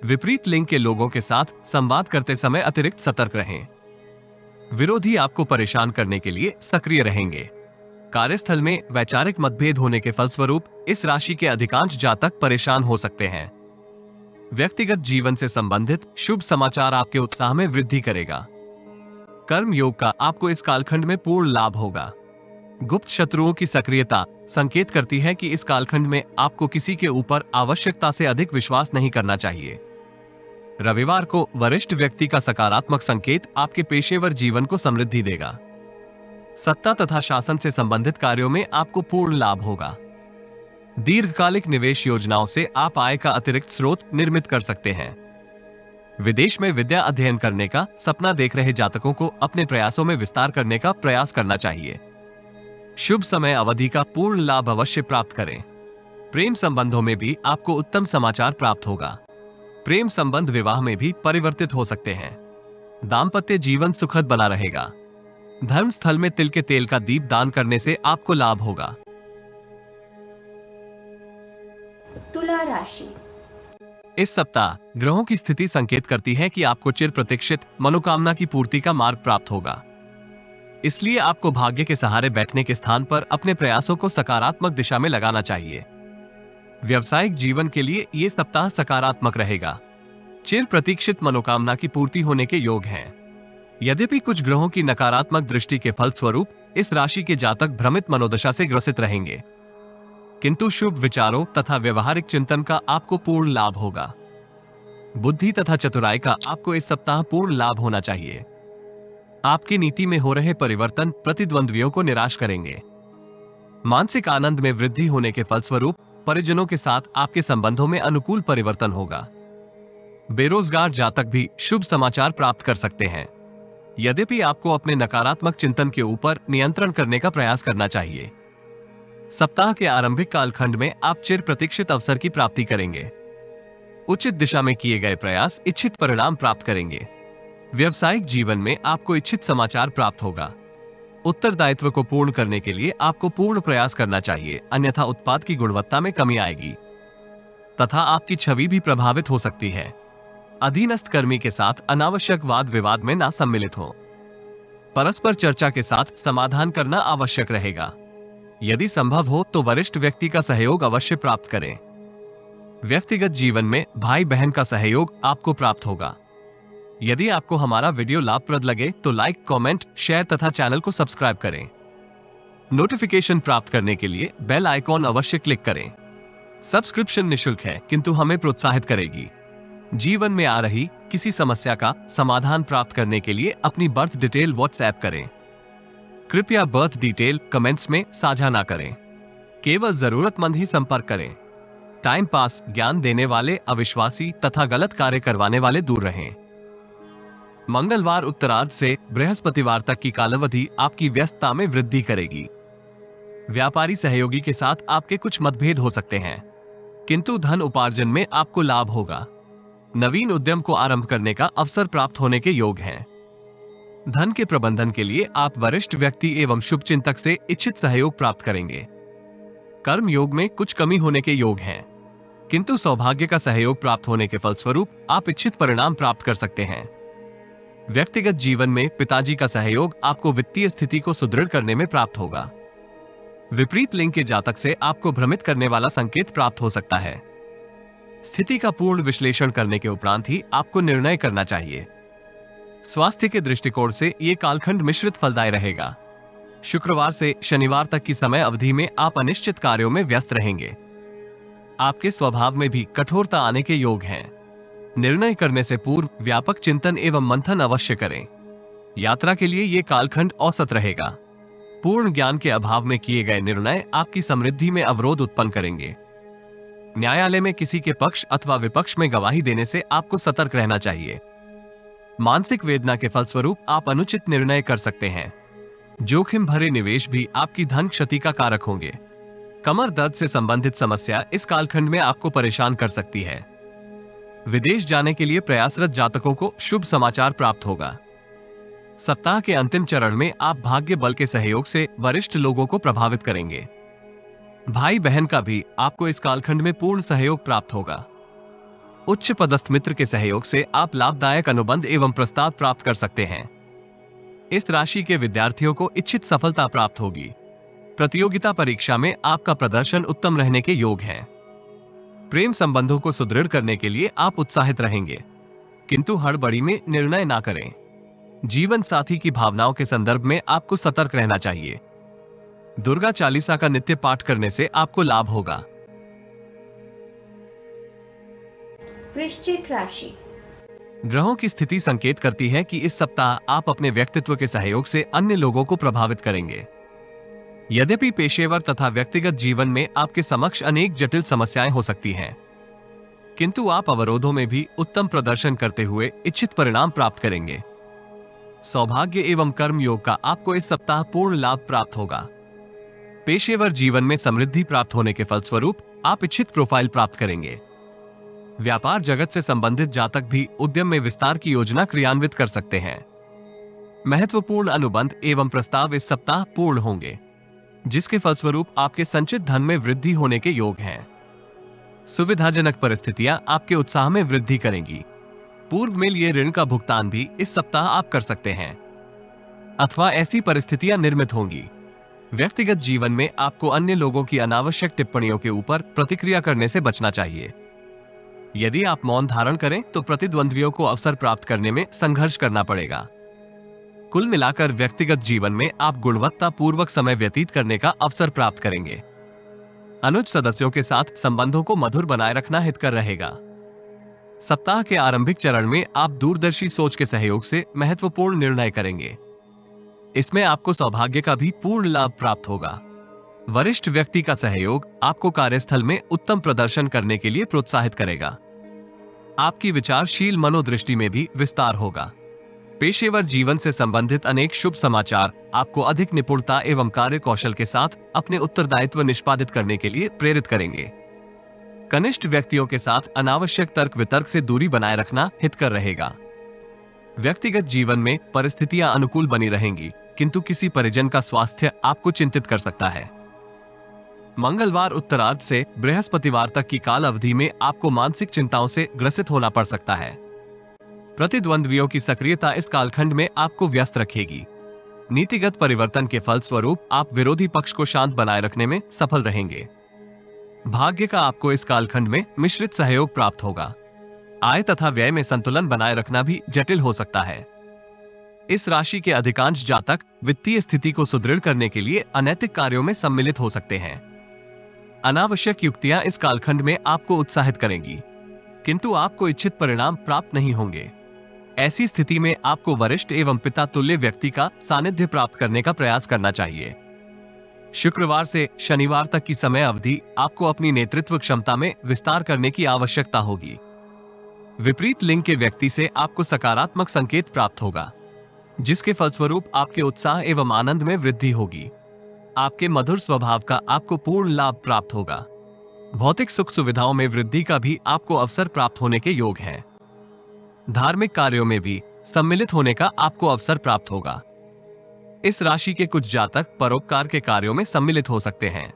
विपरीत लिंग के लोगों के साथ संवाद करते समय अतिरिक्त सतर्क रहें। विरोधी आपको परेशान करने के लिए सक्रिय रहेंगे। कार्यस्थल में वैचारिक मतभेद होने के फलस्वरूप इस राशि के अधिकांश जातक परेशान हो सकते हैं। व्यक्तिगत जीवन से संबंधित शुभ समाचार आपके उत्साह में वृद्धि करेगा। कर्म योग का आपको इस कालखंड में पूर्ण लाभ होगा। गुप्त शत्रुओं की सक्रियता संकेत करती है कि इस कालखंड में आपको किसी के ऊपर आवश्यकता से अधिक विश्वास नहीं करना चाहिए। रविवार को वरिष्ठ व्यक्ति का सकारात्मक संकेत आपके पेशेवर जीवन को समृद्धि देगा। सत्ता तथा शासन से संबंधित कार्यों में आपको पूर्ण लाभ होगा। दीर्घकालिक निवेश योजनाओं से आप आय का अतिरिक्त स्रोत निर्मित कर सकते हैं। विदेश में विद्या अध्ययन करने का सपना देख रहे जातकों को अपने प्रयासों में विस्तार करने का प्रयास करना चाहिए। शुभ समय अवधि का पूर्ण लाभ अवश्य प्राप्त करें। प्रेम संबंधों में भी आपको उत्तम समाचार प्राप्त होगा। प्रेम संबंध विवाह में भी परिवर्तित हो सकते हैं। दाम्पत्य जीवन सुखद बना रहेगा। धर्म स्थल में तिल के तेल का दीप दान करने से आपको लाभ होगा। तुला राशि। इस सप्ताह ग्रहों की स्थिति संकेत करती है कि आपको चिर प्रतीक्षित मनोकामना की पूर्ति का मार्ग प्राप्त होगा। इसलिए आपको भाग्य के सहारे बैठने के स्थान पर अपने प्रयासों को सकारात्मक दिशा में लगाना चाहिए। व्यावसायिक जीवन के लिए ये सप्ताह सकारात्मक रहेगा। चिर प्रतीक्षित मनोकामना की पूर्ति होने के योग हैं। यद्यपि कुछ ग्रहों की नकारात्मक दृष्टि के फलस्वरूप इस राशि के जातक भ्रमित मनोदशा से ग्रसित रहेंगे, किंतु शुभ विचारों तथा व्यवहारिक चिंतन का आपको पूर्ण लाभ होगा। बुद्धि तथा चतुराई का आपको इस सप्ताह पूर्ण लाभ होना चाहिए। आपकी नीति में हो रहे परिवर्तन प्रतिद्वंद्वियों को निराश करेंगे। मानसिक आनंद में वृद्धि होने के फलस्वरूप परिजनों के साथ आपके संबंधों में अनुकूल परिवर्तन होगा। बेरोजगार जातक भी शुभ समाचार प्राप्त कर सकते हैं। यद्यपि आपको अपने नकारात्मक चिंतन के ऊपर नियंत्रण करने का प्रयास करना चाहिए। सप्ताह के आरंभिक कालखंड में आप चिर प्रतीक्षित अवसर की प्राप्ति करेंगे। उचित दिशा में किए गए प्रयास इच्छित परिणाम प्राप्त करेंगे। व्यवसायिक जीवन में आपको इच्छित समाचार प्राप्त होगा। उत्तरदायित्व को पूर्ण करने के लिए आपको पूर्ण प्रयास करना चाहिए, अन्यथा उत्पाद की गुणवत्ता में कमी आएगी तथा आपकी छवि भी प्रभावित हो सकती है। अधीनस्थ कर्मी के साथ अनावश्यक वाद विवाद में ना सम्मिलित हो। परस्पर चर्चा के साथ समाधान करना आवश्यक रहेगा। यदि संभव हो तो वरिष्ठ व्यक्ति का सहयोग अवश्य प्राप्त करें। व्यक्तिगत जीवन में भाई बहन का सहयोग आपको प्राप्त होगा। यदि आपको हमारा वीडियो लाभप्रद लगे तो लाइक, कमेंट, शेयर तथा चैनल को सब्सक्राइब करें। नोटिफिकेशन प्राप्त करने के लिए बेल आइकॉन अवश्य क्लिक करें। सब्सक्रिप्शन निःशुल्क है, किंतु हमें प्रोत्साहित करेगी। जीवन में आ रही किसी समस्या का समाधान प्राप्त करने के लिए अपनी बर्थ डिटेल व्हाट्सएप करें। कृपया बर्थ डिटेल कमेंट्स में साझा ना करें। केवल जरूरतमंद ही संपर्क करें। टाइम पास, ज्ञान देने वाले अविश्वासी तथा गलत कार्य करवाने वाले दूर रहें। मंगलवार उत्तरार्ध से बृहस्पतिवार तक की कालावधि आपकी व्यस्तता में वृद्धि करेगी। व्यापारी सहयोगी के साथ आपके कुछ मतभेद हो सकते हैं, किंतु धन उपार्जन में आपको लाभ होगा। नवीन उद्यम को आरंभ करने का अवसर प्राप्त होने के योग हैं। धन के प्रबंधन के लिए आप वरिष्ठ व्यक्ति एवं शुभचिंतक से इच्छित सहयोग प्राप्त करेंगे। कर्म योग में कुछ कमी होने के योग हैं, किंतु सौभाग्य का सहयोग प्राप्त होने के फलस्वरूप आप इच्छित परिणाम प्राप्त कर सकते हैं। व्यक्तिगत जीवन में पिताजी का सहयोग आपको वित्तीय स्थिति को सुदृढ़ करने में प्राप्त होगा। विपरीत लिंग के जातक से आपको भ्रमित करने वाला संकेत प्राप्त हो सकता है। स्थिति का पूर्ण विश्लेषण करने के उपरांत ही आपको निर्णय करना चाहिए। स्वास्थ्य के दृष्टिकोण से ये कालखंड मिश्रित फलदायी रहेगा। शुक्रवार से शनिवार तक की समय अवधि में आप अनिश्चित कार्यों में व्यस्त रहेंगे। आपके स्वभाव में भी कठोरता आने के योग हैं। निर्णय करने से पूर्व व्यापक चिंतन एवं मंथन अवश्य करें। यात्रा के लिए ये कालखंड औसत रहेगा। पूर्ण ज्ञान के अभाव में किए गए निर्णय आपकी समृद्धि में अवरोध उत्पन्न करेंगे। न्यायालय में किसी के पक्ष अथवा विपक्ष में गवाही देने से आपको सतर्क रहना चाहिए। मानसिक वेदना के फलस्वरूप आप अनुचित निर्णय कर सकते हैं। जोखिम भरे निवेश भी आपकी धन क्षति का कारक होंगे। कमर दर्द से संबंधित समस्या इस कालखंड में आपको परेशान कर सकती है। विदेश जाने के लिए प्रयासरत जातकों को शुभ समाचार प्राप्त होगा। सप्ताह के अंतिम चरण में आप भाग्य बल के सहयोग से वरिष्ठ लोगों को प्रभावित करेंगे। भाई बहन का भी आपको इस कालखंड में पूर्ण सहयोग प्राप्त होगा। उच्च पदस्थ मित्र के सहयोग से आप लाभदायक अनुबंध एवं प्रस्ताव प्राप्त कर सकते हैं। इस राशि के विद्यार्थियों को इच्छित सफलता प्राप्त होगी। प्रतियोगिता परीक्षा में आपका प्रदर्शन उत्तम रहने के योग है। प्रेम संबंधों को सुदृढ़ करने के लिए आप उत्साहित रहेंगे, किंतु हड़बड़ी में निर्णय ना करें। जीवन साथी की भावनाओं के संदर्भ में आपको सतर्क रहना चाहिए। दुर्गा चालीसा का नित्य पाठ करने से आपको लाभ होगा। वृश्चिक राशि। ग्रहों की स्थिति संकेत करती है कि इस सप्ताह आप अपने व्यक्तित्व के सहयोग से अन्य लोगों को प्रभावित करेंगे। यद्यपि पेशेवर तथा व्यक्तिगत जीवन में आपके समक्ष अनेक जटिल समस्याएं हो सकती हैं, किंतु आप अवरोधों में भी उत्तम प्रदर्शन करते हुए इच्छित परिणाम प्राप्त करेंगे। सौभाग्य एवं कर्म योग का आपको इस सप्ताह पूर्ण लाभ प्राप्त होगा। पेशेवर जीवन में समृद्धि प्राप्त होने के फलस्वरूप आप इच्छित प्रोफाइल प्राप्त करेंगे। व्यापार जगत से संबंधित जातक भी उद्यम में विस्तार की योजना क्रियान्वित कर सकते हैं। महत्वपूर्ण अनुबंध एवं प्रस्ताव इस सप्ताह पूर्ण होंगे, जिसके फलस्वरूप आपके संचित धन में वृद्धि होने के योग हैं। सुविधाजनक परिस्थितियां आपके उत्साह में वृद्धि करेंगी। पूर्व में लिए ऋण का भुगतान भी इस सप्ताह आप कर सकते हैं, अथवा ऐसी परिस्थितियां निर्मित होंगी। व्यक्तिगत जीवन में आपको अन्य लोगों की अनावश्यक टिप्पणियों के ऊपर प्रतिक्रिया करने से बचना चाहिए। यदि आप मौन धारण करें तो प्रतिद्वंद्वियों को अवसर प्राप्त करने में संघर्ष करना पड़ेगा। कुल मिलाकर व्यक्तिगत जीवन में आप गुणवत्ता पूर्वक समय व्यतीत करने का अवसर प्राप्त करेंगे। अनुज सदस्यों के साथ संबंधों को मधुर बनाए रखना हितकर रहेगा। सप्ताह के आरंभिक चरण में आप दूरदर्शी सोच के सहयोग से महत्वपूर्ण निर्णय करेंगे। इसमें आपको सौभाग्य का भी पूर्ण लाभ प्राप्त होगा। वरिष्ठ व्यक्ति का सहयोग आपको कार्यस्थल में उत्तम प्रदर्शन करने के लिए प्रोत्साहित करेगा। आपकी विचारशील मनोदृष्टि में भी विस्तार होगा। पेशेवर जीवन से संबंधित अनेक शुभ समाचार आपको अधिक निपुणता एवं कार्य कौशल के साथ अपने उत्तरदायित्व निष्पादित करने के लिए प्रेरित करेंगे। कनिष्ठ व्यक्तियों के साथ अनावश्यक तर्क वितर्क से दूरी बनाए रखना हितकर रहेगा। व्यक्तिगत जीवन में परिस्थितियां अनुकूल बनी रहेंगी, किंतु किसी परिजन का स्वास्थ्य आपको चिंतित कर सकता है। मंगलवार उत्तरार्ध से बृहस्पतिवार तक की काल अवधि में आपको मानसिक चिंताओं से ग्रसित होना पड़ सकता है। प्रतिद्वंद्वियों की सक्रियता इस कालखंड में आपको व्यस्त रखेगी। नीतिगत परिवर्तन के फलस्वरूप आप विरोधी पक्ष को शांत बनाए रखने में सफल रहेंगे। भाग्य का आपको इस कालखंड में मिश्रित सहयोग प्राप्त होगा। आय तथा व्यय में संतुलन बनाए रखना भी जटिल हो सकता है। इस राशि के अधिकांश जातक वित्तीय स्थिति को सुदृढ़ करने के लिए अनैतिक कार्यों में सम्मिलित हो सकते हैं। अनावश्यक युक्तियां इस कालखंड में आपको उत्साहित करेंगी, किंतु आपको इच्छित परिणाम प्राप्त नहीं होंगे। ऐसी स्थिति में आपको वरिष्ठ एवं पिता तुल्य व्यक्ति का सानिध्य प्राप्त करने का प्रयास करना चाहिए। शुक्रवार से शनिवार तक की समय अवधि आपको अपनी नेतृत्व क्षमता में विस्तार करने की आवश्यकता होगी। विपरीत लिंग के व्यक्ति से आपको सकारात्मक संकेत प्राप्त होगा, जिसके फलस्वरूप आपके उत्साह एवं आनंद में वृद्धि होगी। आपके मधुर स्वभाव का आपको पूर्ण लाभ प्राप्त होगा। भौतिक सुख सुविधाओं में वृद्धि का भी आपको अवसर प्राप्त होने के योग हैं। धार्मिक कार्यों में भी सम्मिलित होने का आपको अवसर प्राप्त होगा। इस राशि के कुछ जातक परोपकार के कार्यों में सम्मिलित हो सकते हैं।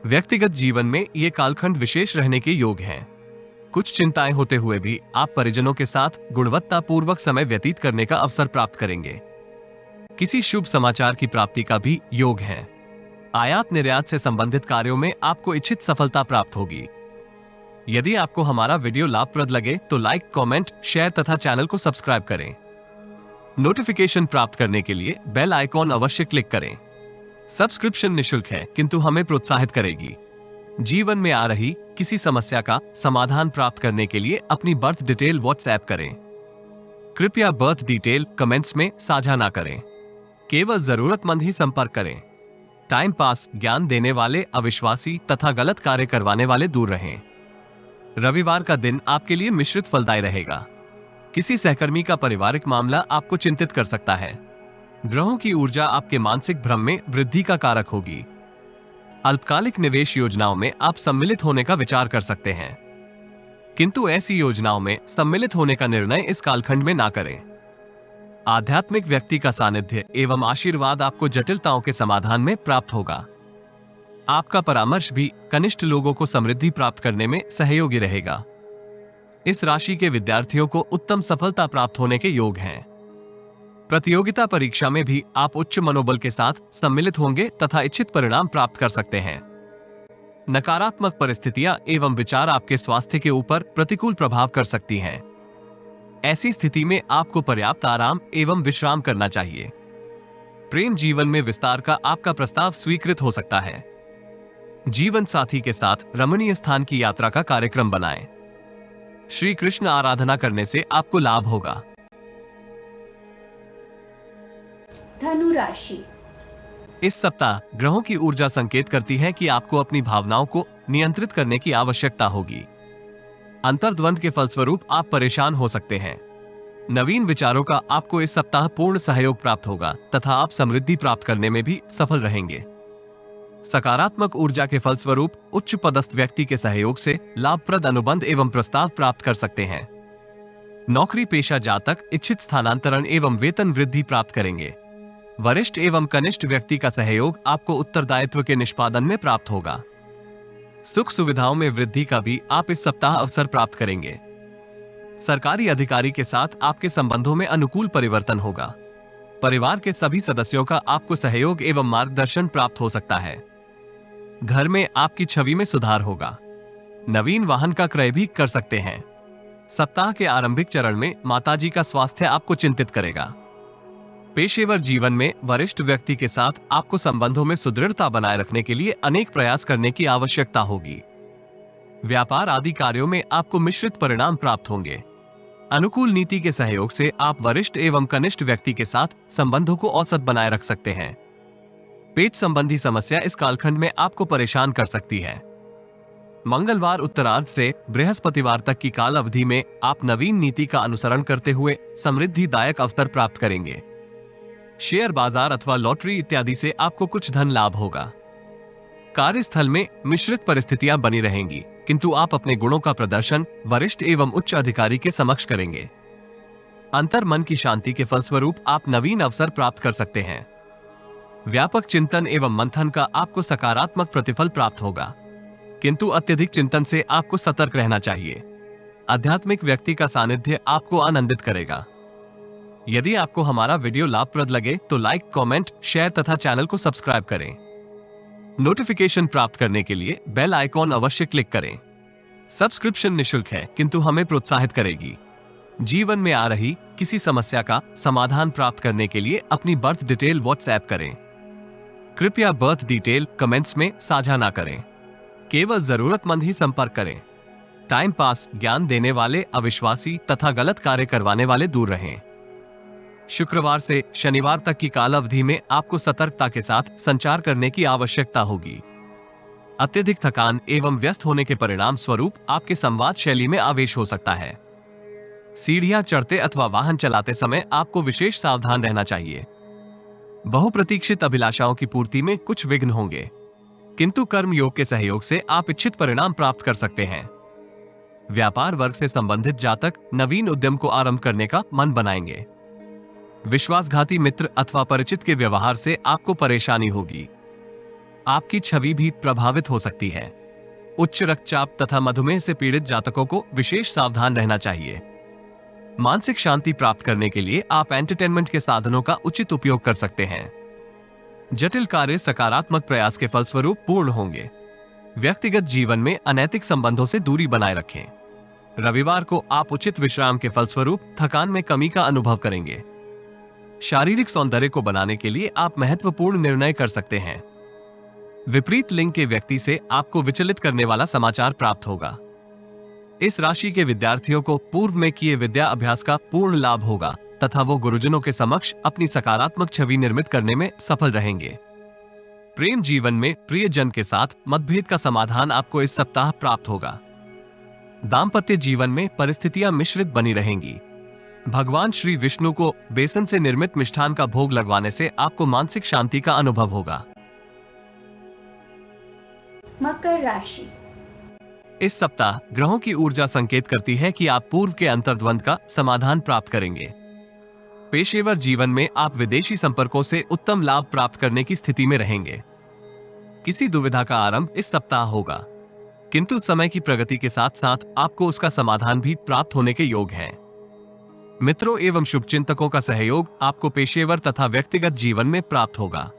व्यक्तिगत जीवन में ये कालखंड विशेष रहने के योग हैं। कुछ चिंताएं होते हुए भी आप परिजनों के साथ गुणवत्ता पूर्वक समय व्यतीत करने का अवसर प्राप्त करेंगे। किसी शुभ समाचार की प्राप्ति का भी योग है। आयात निर्यात से संबंधित कार्यों में आपको इच्छित सफलता प्राप्त होगी। यदि आपको हमारा वीडियो लाभप्रद लगे तो लाइक, कमेंट, शेयर तथा चैनल को सब्सक्राइब करें। नोटिफिकेशन प्राप्त करने के लिए बेल आइकॉन अवश्य क्लिक करें। सब्सक्रिप्शन निशुल्क है, किंतु हमें प्रोत्साहित करेगी। जीवन में आ रही किसी समस्या का समाधान प्राप्त करने के लिए अपनी बर्थ डिटेल व्हाट्सएप करें। कृपया बर्थ डिटेल कमेंट्स में साझा ना करें। केवल जरूरतमंद ही संपर्क करें। टाइम पास, ज्ञान देने वाले अविश्वासी तथा गलत कार्य करवाने वाले दूर रहें। रविवार का दिन आपके लिए मिश्रित फलदायी रहेगा। किसी सहकर्मी का पारिवारिक मामला आपको चिंतित कर सकता है। ग्रहों की ऊर्जा आपके मानसिक भ्रम में वृद्धि का कारक होगी। अल्पकालिक निवेश योजनाओं में आप सम्मिलित होने का विचार कर सकते हैं, किंतु ऐसी योजनाओं में सम्मिलित होने का निर्णय इस कालखंड में ना करें। आध्यात्मिक व्यक्ति का सानिध्य एवं आशीर्वाद आपको जटिलताओं के समाधान में प्राप्त होगा। आपका परामर्श भी कनिष्ठ लोगों को समृद्धि प्राप्त करने में सहयोगी रहेगा। इस राशि के विद्यार्थियों को उत्तम सफलता प्राप्त होने के योग हैं। प्रतियोगिता परीक्षा में भी आप उच्च मनोबल के साथ सम्मिलित होंगे तथा इच्छित परिणाम प्राप्त कर सकते हैं। नकारात्मक परिस्थितियां एवं विचार आपके स्वास्थ्य के ऊपर प्रतिकूल प्रभाव कर सकती हैं। ऐसी स्थिति में आपको पर्याप्त आराम एवं विश्राम करना चाहिए। प्रेम जीवन में विस्तार का आपका प्रस्ताव स्वीकृत हो सकता है। जीवन साथी के साथ रमणीय स्थान की यात्रा का कार्यक्रम बनाएं। श्री कृष्ण आराधना करने से आपको लाभ होगा। धनु राशि। इस सप्ताह ग्रहों की ऊर्जा संकेत करती है कि आपको अपनी भावनाओं को नियंत्रित करने की आवश्यकता होगी। अंतर्द्वंद के फलस्वरूप आप परेशान हो सकते हैं। नवीन विचारों का आपको इस सप्ताह पूर्ण सहयोग प्राप्त होगा तथा आप समृद्धि प्राप्त करने में भी सफल रहेंगे। सकारात्मक ऊर्जा के फलस्वरूप उच्च पदस्थ व्यक्ति के सहयोग से लाभप्रद अनुबंध एवं प्रस्ताव प्राप्त कर सकते हैं। नौकरी पेशा जातक इच्छित स्थानांतरण एवं वेतन वृद्धि प्राप्त करेंगे। वरिष्ठ एवं कनिष्ठ व्यक्ति का सहयोग आपको उत्तरदायित्व के निष्पादन में प्राप्त होगा। सुख सुविधाओं में वृद्धि का भी आप इस सप्ताह अवसर प्राप्त करेंगे। सरकारी अधिकारी के साथ आपके संबंधों में अनुकूल परिवर्तन होगा। परिवार के सभी सदस्यों का आपको सहयोग एवं मार्गदर्शन प्राप्त हो सकता है। घर में आपकी छवि में सुधार होगा। नवीन वाहन का क्रय भी कर सकते हैं। सप्ताह के आरंभिक चरण में माताजी का स्वास्थ्य आपको चिंतित करेगा। पेशेवर जीवन में वरिष्ठ व्यक्ति के साथ आपको संबंधों में सुदृढ़ता बनाए रखने के लिए अनेक प्रयास करने की आवश्यकता होगी। व्यापार आदि कार्यों में आपको मिश्रित परिणाम प्राप्त होंगे। अनुकूल नीति के सहयोग से आप वरिष्ठ एवं कनिष्ठ व्यक्ति के साथ संबंधों को औसत बनाए रख सकते हैं। पेट संबंधी समस्या इस कालखंड में आपको परेशान कर सकती है। मंगलवार उत्तरार्ध से बृहस्पतिवार तक की काल अवधि में आप नवीन नीति का अनुसरण करते हुए समृद्धिदायक अवसर प्राप्त करेंगे। शेयर बाजार अथवा लॉटरी इत्यादि से आपको कुछ धन लाभ होगा। कार्यस्थल में मिश्रित परिस्थितियां बनी रहेंगी, किंतु आप अपने गुणों का प्रदर्शन वरिष्ठ एवं उच्च अधिकारी के समक्ष करेंगे। अंतर मन की शांति के फलस्वरूप आप नवीन अवसर प्राप्त कर सकते हैं। व्यापक चिंतन एवं मंथन का आपको सकारात्मक प्रतिफल प्राप्त होगा, किंतु अत्यधिक चिंतन से आपको सतर्क रहना चाहिए। आध्यात्मिक व्यक्ति का सानिध्य आपको आनंदित करेगा। यदि आपको हमारा वीडियो लाभप्रद लगे तो लाइक, कमेंट, शेयर तथा चैनल को सब्सक्राइब करें। नोटिफिकेशन प्राप्त करने के लिए बेल आइकॉन अवश्य क्लिक करें। सब्सक्रिप्शन निशुल्क है, किंतु हमें प्रोत्साहित करेगी। जीवन में आ रही किसी समस्या का समाधान प्राप्त करने के लिए अपनी बर्थ डिटेल व्हाट्सएप करें। कृपया बर्थ डिटेल कमेंट्स में साझा ना करें। केवल जरूरतमंद ही संपर्क करें। टाइम पास, ज्ञान देने वाले अविश्वासी तथा गलत कार्य करवाने वाले दूर रहें। शुक्रवार से शनिवार तक की काल अवधि में आपको सतर्कता के साथ संचार करने की आवश्यकता होगी। अत्यधिक थकान एवं व्यस्त होने के परिणाम स्वरूप आपके संवाद शैली में आवेश हो सकता है। सीढ़ियां चढ़ते अथवा वाहन चलाते समय आपको विशेष सावधान रहना चाहिए। बहुप्रतीक्षित अभिलाषाओं की पूर्ति में कुछ विघ्न होंगे, किंतु कर्म योग के सहयोग से आप इच्छित परिणाम प्राप्त कर सकते हैं। व्यापार वर्ग से संबंधित जातक नवीन उद्यम को आरंभ करने का मन बनाएंगे। विश्वासघाती मित्र अथवा परिचित के व्यवहार से आपको परेशानी होगी। आपकी छवि भी प्रभावित हो सकती है। उच्च रक्तचाप तथा मधुमेह से पीड़ित जातकों को विशेष सावधान रहना चाहिए। मानसिक शांति प्राप्त करने के लिए आप एंटरटेनमेंट के साधनों का उचित उपयोग कर सकते हैं। जटिल कार्य सकारात्मक प्रयास के फलस्वरूप पूर्ण होंगे। व्यक्तिगत जीवन में अनैतिक संबंधों से दूरी बनाए रखें। रविवार को आप उचित विश्राम के फलस्वरूप थकान में कमी का अनुभव करेंगे। शारीरिक सौंदर्य को बनाने के लिए आप महत्वपूर्ण निर्णय कर सकते हैं। विपरीत लिंग के व्यक्ति से आपको विचलित करने वाला समाचार प्राप्त होगा। इस राशि के विद्यार्थियों को पूर्व में किए विद्या अभ्यास का पूर्ण लाभ होगा तथा वो गुरुजनों के समक्ष अपनी सकारात्मक छवि निर्मित करने में सफल रहेंगे। प्रेम जीवन में प्रियजन के साथ मतभेद का समाधान आपको इस सप्ताह प्राप्त होगा। दाम्पत्य जीवन में परिस्थितियां मिश्रित बनी रहेंगी। भगवान श्री विष्णु को बेसन से निर्मित मिष्ठान का भोग लगवाने से आपको मानसिक शांति का अनुभव होगा। मकर राशि। इस सप्ताह ग्रहों की ऊर्जा संकेत करती है कि आप पूर्व के अंतर्द्वंद का समाधान प्राप्त करेंगे। पेशेवर जीवन में आप विदेशी संपर्कों से उत्तम लाभ प्राप्त करने की स्थिति में रहेंगे। किसी दुविधा का आरंभ इस सप्ताह होगा, किंतु समय की प्रगति के साथ साथ आपको उसका समाधान भी प्राप्त होने के योग हैं। मित्रों एवं शुभचिंतकों का सहयोग आपको पेशेवर तथा व्यक्तिगत जीवन में प्राप्त होगा।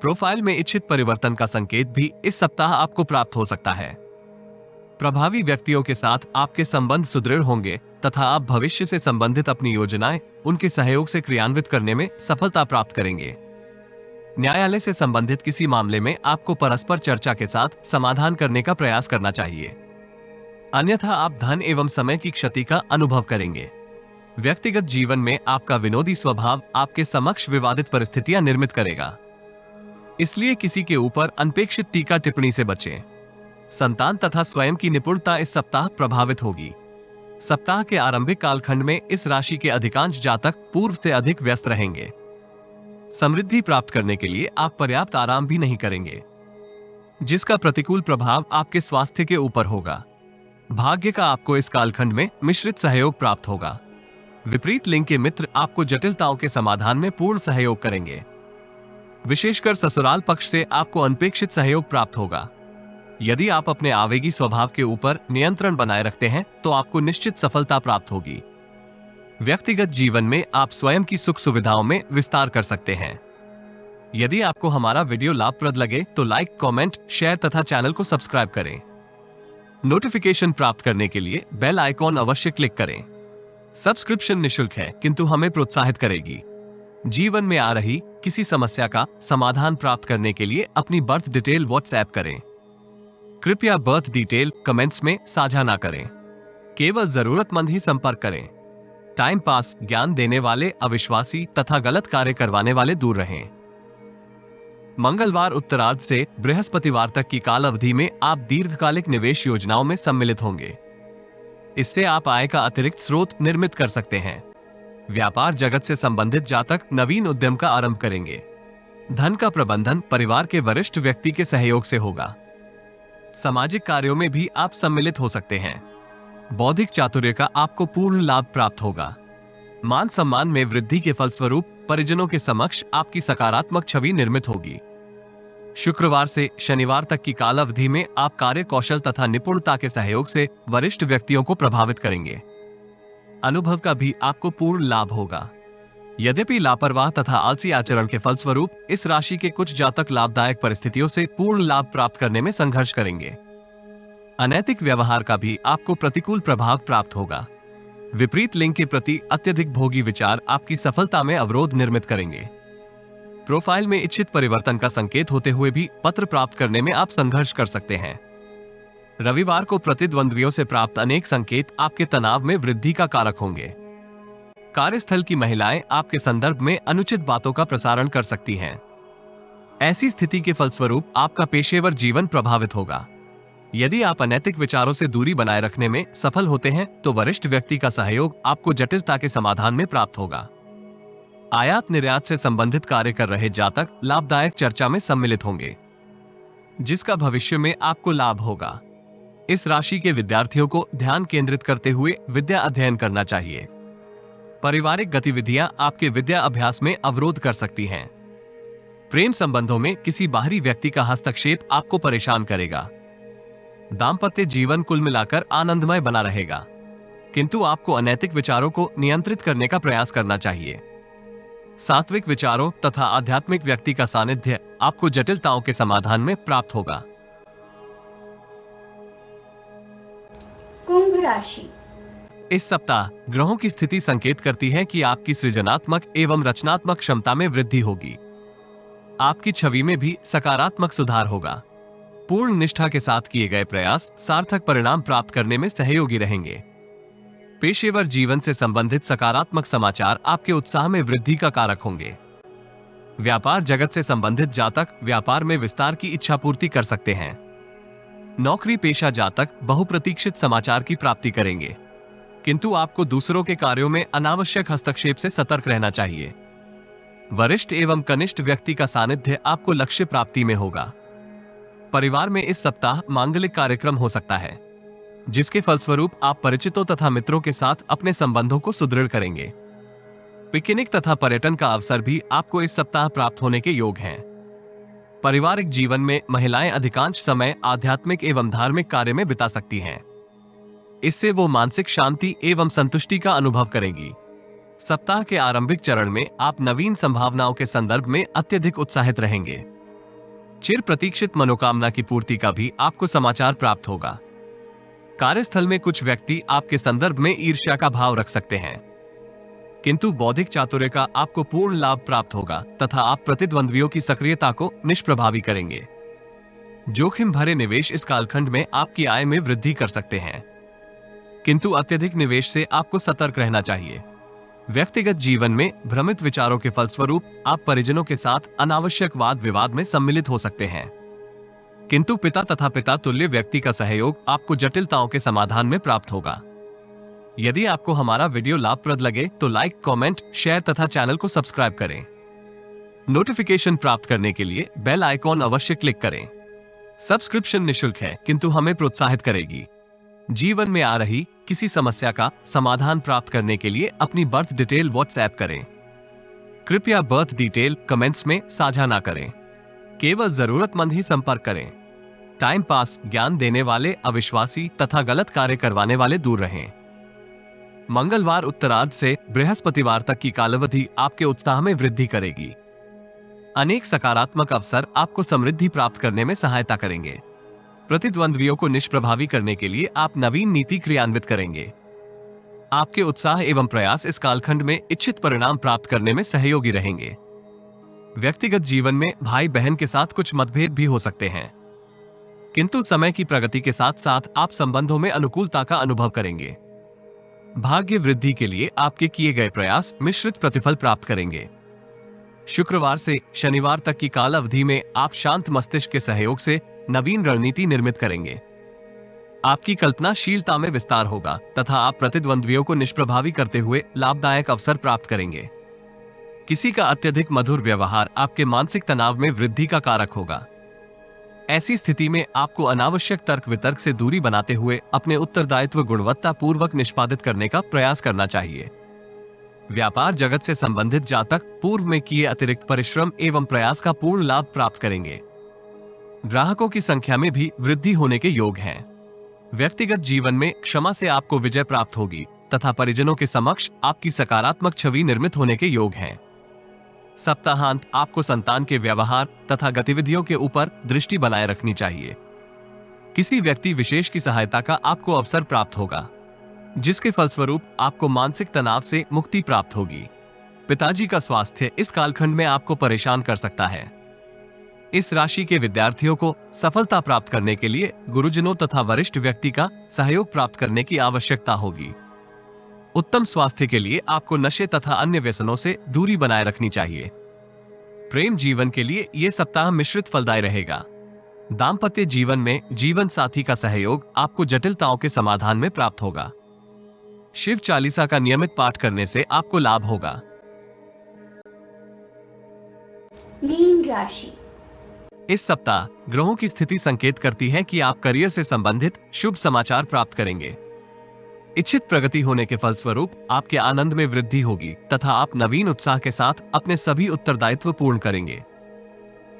प्रोफाइल में इच्छित परिवर्तन का संकेत भी इस सप्ताह आपको प्राप्त हो सकता है। प्रभावी व्यक्तियों के साथ आपके संबंध सुदृढ़ होंगे तथा आप भविष्य से संबंधित अपनी योजनाएं उनके सहयोग से क्रियान्वित करने में सफलता प्राप्त करेंगे। न्यायालय से संबंधित किसी मामले में आपको परस्पर चर्चा के साथ समाधान करने का प्रयास करना चाहिए, अन्यथा आप धन एवं समय की क्षति का अनुभव करेंगे। व्यक्तिगत जीवन में आपका विनोदी स्वभाव आपके समक्ष विवादित परिस्थितियां निर्मित करेगा, इसलिए किसी के ऊपर अनपेक्षित टीका टिप्पणी से बचें। संतान तथा स्वयं की निपुणता इस सप्ताह प्रभावित होगी। सप्ताह के आरंभिक कालखंड में इस राशि के अधिकांश जातक पूर्व से अधिक व्यस्त रहेंगे। समृद्धि प्राप्त करने के लिए आप पर्याप्त आराम भी नहीं करेंगे, जिसका प्रतिकूल प्रभाव आपके स्वास्थ्य के ऊपर होगा। भाग्य का आपको इस कालखंड में मिश्रित सहयोग प्राप्त होगा। विपरीत लिंग के मित्र आपको जटिलताओं के समाधान में पूर्ण सहयोग करेंगे। विशेषकर ससुराल पक्ष से आपको अनपेक्षित सहयोग प्राप्त होगा। यदि आप अपने आवेगी स्वभाव के ऊपर नियंत्रण बनाए रखते हैं तो आपको निश्चित सफलता प्राप्त होगी। व्यक्तिगत जीवन में आप स्वयं की सुख सुविधाओं में विस्तार कर सकते हैं। यदि आपको हमारा वीडियो लाभप्रद लगे तो लाइक, कमेंट, शेयर तथा चैनल को सब्सक्राइब करें। नोटिफिकेशन प्राप्त करने के लिए बेल आइकॉन अवश्य क्लिक करें। सब्सक्रिप्शन निःशुल्क है किंतु हमें प्रोत्साहित करेगी। जीवन में आ रही किसी समस्या का समाधान प्राप्त करने के लिए अपनी बर्थ डिटेल व्हाट्सएप करें। कृपया बर्थ डिटेल कमेंट्स में साझा ना करें, केवल जरूरतमंद ही संपर्क करें। टाइम पास, ज्ञान देने वाले अविश्वासी तथा गलत कार्य करवाने वाले दूर रहें। मंगलवार उत्तरार्ध से बृहस्पतिवार तक की काल अवधि में आप दीर्घकालिक निवेश योजनाओं में सम्मिलित होंगे। इससे आप आय का अतिरिक्त स्रोत निर्मित कर सकते हैं। व्यापार जगत से संबंधित जातक नवीन उद्यम का आरंभ करेंगे। धन का प्रबंधन परिवार के वरिष्ठ व्यक्ति के सहयोग से होगा। सामाजिक कार्यों में भी आप सम्मिलित हो सकते हैं। बौद्धिक चातुर्य का आपको पूर्ण लाभ प्राप्त होगा। मान सम्मान में वृद्धि के फलस्वरूप परिजनों के समक्ष आपकी सकारात्मक छवि निर्मित होगी। शुक्रवार से शनिवार तक की काल अवधि में आप कार्य कौशल तथा निपुणता के सहयोग से वरिष्ठ व्यक्तियों को प्रभावित करेंगे। अनुभव का भी आपको पूर्ण लाभ होगा। यद्यपि लापरवाह तथा आलसी आचरण के फलस्वरूप इस राशि के कुछ जातक लाभदायक परिस्थितियों से पूर्ण लाभ प्राप्त करने में संघर्ष करेंगे। अनैतिक व्यवहार का भी आपको प्रतिकूल प्रभाव प्राप्त होगा। विपरीत लिंग के प्रति अत्यधिक भोगी विचार आपकी सफलता में अवरोध निर्मित करेंगे। प्रोफाइल में इच्छित परिवर्तन का संकेत होते हुए भी पत्र प्राप्त करने में आप संघर्ष कर सकते हैं। रविवार को प्रतिद्वंद्वियों से प्राप्त अनेक संकेत आपके तनाव में वृद्धि का कारक होंगे। कार्यस्थल की महिलाएं आपके संदर्भ में अनुचित बातों का प्रसारण कर सकती हैं। ऐसी स्थिति के फलस्वरूप आपका पेशेवर जीवन प्रभावित होगा। यदि आप अनैतिक विचारों से दूरी बनाए रखने में सफल होते हैं तो वरिष्ठ व्यक्ति का सहयोग आपको जटिलता के समाधान में प्राप्त होगा। आयात निर्यात से संबंधित कार्य कर रहे जातक लाभदायक चर्चा में सम्मिलित होंगे, जिसका भविष्य में आपको लाभ होगा। इस राशि के विद्यार्थियों को ध्यान केंद्रित करते हुए विद्या अध्ययन करना चाहिए। पारिवारिक गतिविधियां आपके विद्या अभ्यास में अवरोध कर सकती हैं। प्रेम संबंधों में किसी बाहरी व्यक्ति का हस्तक्षेप आपको परेशान करेगा। दाम्पत्य जीवन कुल मिलाकर आनंदमय बना रहेगा, किंतु आपको अनैतिक विचारों को नियंत्रित करने का प्रयास करना चाहिए। सात्विक विचारों तथा आध्यात्मिक व्यक्ति का सानिध्य आपको जटिलताओं के समाधान में प्राप्त होगा। कुंभ राशि। इस सप्ताह ग्रहों की स्थिति संकेत करती है कि आपकी सृजनात्मक एवं रचनात्मक क्षमता में वृद्धि होगी। आपकी छवि में भी सकारात्मक सुधार होगा। पूर्ण निष्ठा के साथ किए गए प्रयास सार्थक परिणाम प्राप्त करने में सहयोगी रहेंगे। पेशेवर जीवन से संबंधित सकारात्मक समाचार आपके उत्साह में वृद्धि का कारक होंगे। व्यापार जगत से संबंधित जातक व्यापार में विस्तार की इच्छा पूर्ति कर सकते हैं। नौकरी पेशा जातक बहुप्रतीक्षित समाचार की प्राप्ति करेंगे, किंतु आपको दूसरों के कार्यों में अनावश्यक हस्तक्षेप से सतर्क रहना चाहिए। वरिष्ठ एवं कनिष्ठ व्यक्ति का सानिध्य आपको लक्ष्य प्राप्ति में होगा। परिवार में इस सप्ताह मांगलिक कार्यक्रम हो सकता है, जिसके फलस्वरूप आप परिचितों तथा मित्रों के साथ अपने संबंधों को सुदृढ़ करेंगे। पिकनिक तथा पर्यटन का अवसर भी आपको इस सप्ताह प्राप्त होने के योग हैं। पारिवारिक जीवन में महिलाएं अधिकांश समय आध्यात्मिक एवं धार्मिक कार्य में बिता सकती हैं। इससे वो मानसिक शांति एवं संतुष्टि का अनुभव करेंगी। सप्ताह के आरंभिक चरण में आप नवीन संभावनाओं के संदर्भ में अत्यधिक उत्साहित रहेंगे। चिर प्रतीक्षित मनोकामना की पूर्ति का भी आपको समाचार प्राप्त होगा। कार्यस्थल में कुछ व्यक्ति आपके संदर्भ में ईर्ष्या का भाव रख सकते हैं, किंतु बौद्धिक चातुर्य का आपको पूर्ण लाभ प्राप्त होगा तथा आप प्रतिद्वंद्वियों की सक्रियता को निष्प्रभावी करेंगे। जोखिम भरे निवेश इस कालखंड में आपकी आय में वृद्धि कर सकते हैं, किंतु अत्यधिक निवेश से आपको सतर्क रहना चाहिए। व्यक्तिगत जीवन में भ्रमित विचारों के फलस्वरूप आप परिजनों के साथ अनावश्यक वाद विवाद में सम्मिलित हो सकते हैं, किंतु पिता तथा पिता तुल्य व्यक्ति का सहयोग आपको जटिलताओं के समाधान में प्राप्त होगा। यदि आपको हमारा वीडियो लाभप्रद लगे तो लाइक, कमेंट, शेयर तथा चैनल को सब्सक्राइब करें। नोटिफिकेशन प्राप्त करने के लिए बेल आइकॉन अवश्य क्लिक करें। सब्सक्रिप्शन निशुल्क है, किंतु हमें प्रोत्साहित करेगी। जीवन में आ रही किसी समस्या का समाधान प्राप्त करने के लिए अपनी बर्थ डिटेल व्हाट्सएप करें। कृपया बर्थ डिटेल कमेंट्स में साझा ना करें, केवल जरूरतमंद ही संपर्क करें। टाइम पास, ज्ञान देने वाले अविश्वासी तथा गलत कार्य करवाने वाले दूर रहें। मंगलवार उत्तरार्ध से बृहस्पतिवार तक की कालावधि आपके उत्साह में वृद्धि करेगी। अनेक सकारात्मक अवसर आपको समृद्धि प्राप्त करने में सहायता करेंगे। प्रतिद्वंद्वियों को निष्प्रभावी करने के लिए आप नवीन नीति क्रियान्वित करेंगे। आपके उत्साह एवं प्रयास इस कालखंड में इच्छित परिणाम प्राप्त करने में सहयोगी रहेंगे। व्यक्तिगत जीवन में भाई बहन के साथ कुछ मतभेद भी हो सकते हैं, किंतु समय की प्रगति के साथ साथ आप संबंधों में अनुकूलता का अनुभव करेंगे। भाग्य वृद्धि के लिए आपके किए गए प्रयास मिश्रित प्रतिफल प्राप्त करेंगे। शुक्रवार से शनिवार तक की काल अवधि में आप शांत मस्तिष्क के सहयोग से नवीन रणनीति निर्मित करेंगे। आपकी कल्पनाशीलता में विस्तार होगा तथा आप प्रतिद्वंद्वियों को निष्प्रभावी करते हुए लाभदायक अवसर प्राप्त करेंगे। किसी का अत्यधिक मधुर व्यवहार आपके मानसिक तनाव में वृद्धि का कारक होगा। ऐसी स्थिति में आपको अनावश्यक तर्क वितर्क से दूरी बनाते हुए अपने उत्तरदायित्व गुणवत्ता पूर्वक निष्पादित करने का प्रयास करना चाहिए। व्यापार जगत से संबंधित जातक पूर्व में किए अतिरिक्त परिश्रम एवं प्रयास का पूर्ण लाभ प्राप्त करेंगे। ग्राहकों की संख्या में भी वृद्धि होने के योग हैं। व्यक्तिगत जीवन में क्षमा से आपको विजय प्राप्त होगी तथा परिजनों के समक्ष आपकी सकारात्मक छवि निर्मित होने के योग हैं। सप्ताहांत आपको संतान के व्यवहार तथा गतिविधियों के ऊपर दृष्टि बनाए रखनी चाहिए। किसी व्यक्ति विशेष की सहायता का आपको अवसर प्राप्त होगा, जिसके फलस्वरूप आपको मानसिक तनाव से मुक्ति प्राप्त होगी। पिताजी का स्वास्थ्य इस कालखंड में आपको परेशान कर सकता है। इस राशि के विद्यार्थियों को सफलता प्राप्त करने के लिए गुरुजनों तथा वरिष्ठ व्यक्ति का सहयोग प्राप्त करने की आवश्यकता होगी। उत्तम स्वास्थ्य के लिए आपको नशे तथा अन्य व्यसनों से दूरी बनाए रखनी चाहिए। प्रेम जीवन के लिए यह सप्ताह मिश्रित फलदायी रहेगा। दाम्पत्य जीवन में जीवन साथी का सहयोग आपको जटिलताओं के समाधान में प्राप्त होगा। शिव चालीसा का नियमित पाठ करने से आपको लाभ होगा। मीन राशि। इस सप्ताह ग्रहों की स्थिति संकेत करती है कि आप करियर से संबंधित शुभ समाचार प्राप्त करेंगे। इच्छित प्रगति होने के फलस्वरूप आपके आनंद में वृद्धि होगी तथा आप नवीन उत्साह के साथ अपने सभी उत्तरदायित्व पूर्ण करेंगे।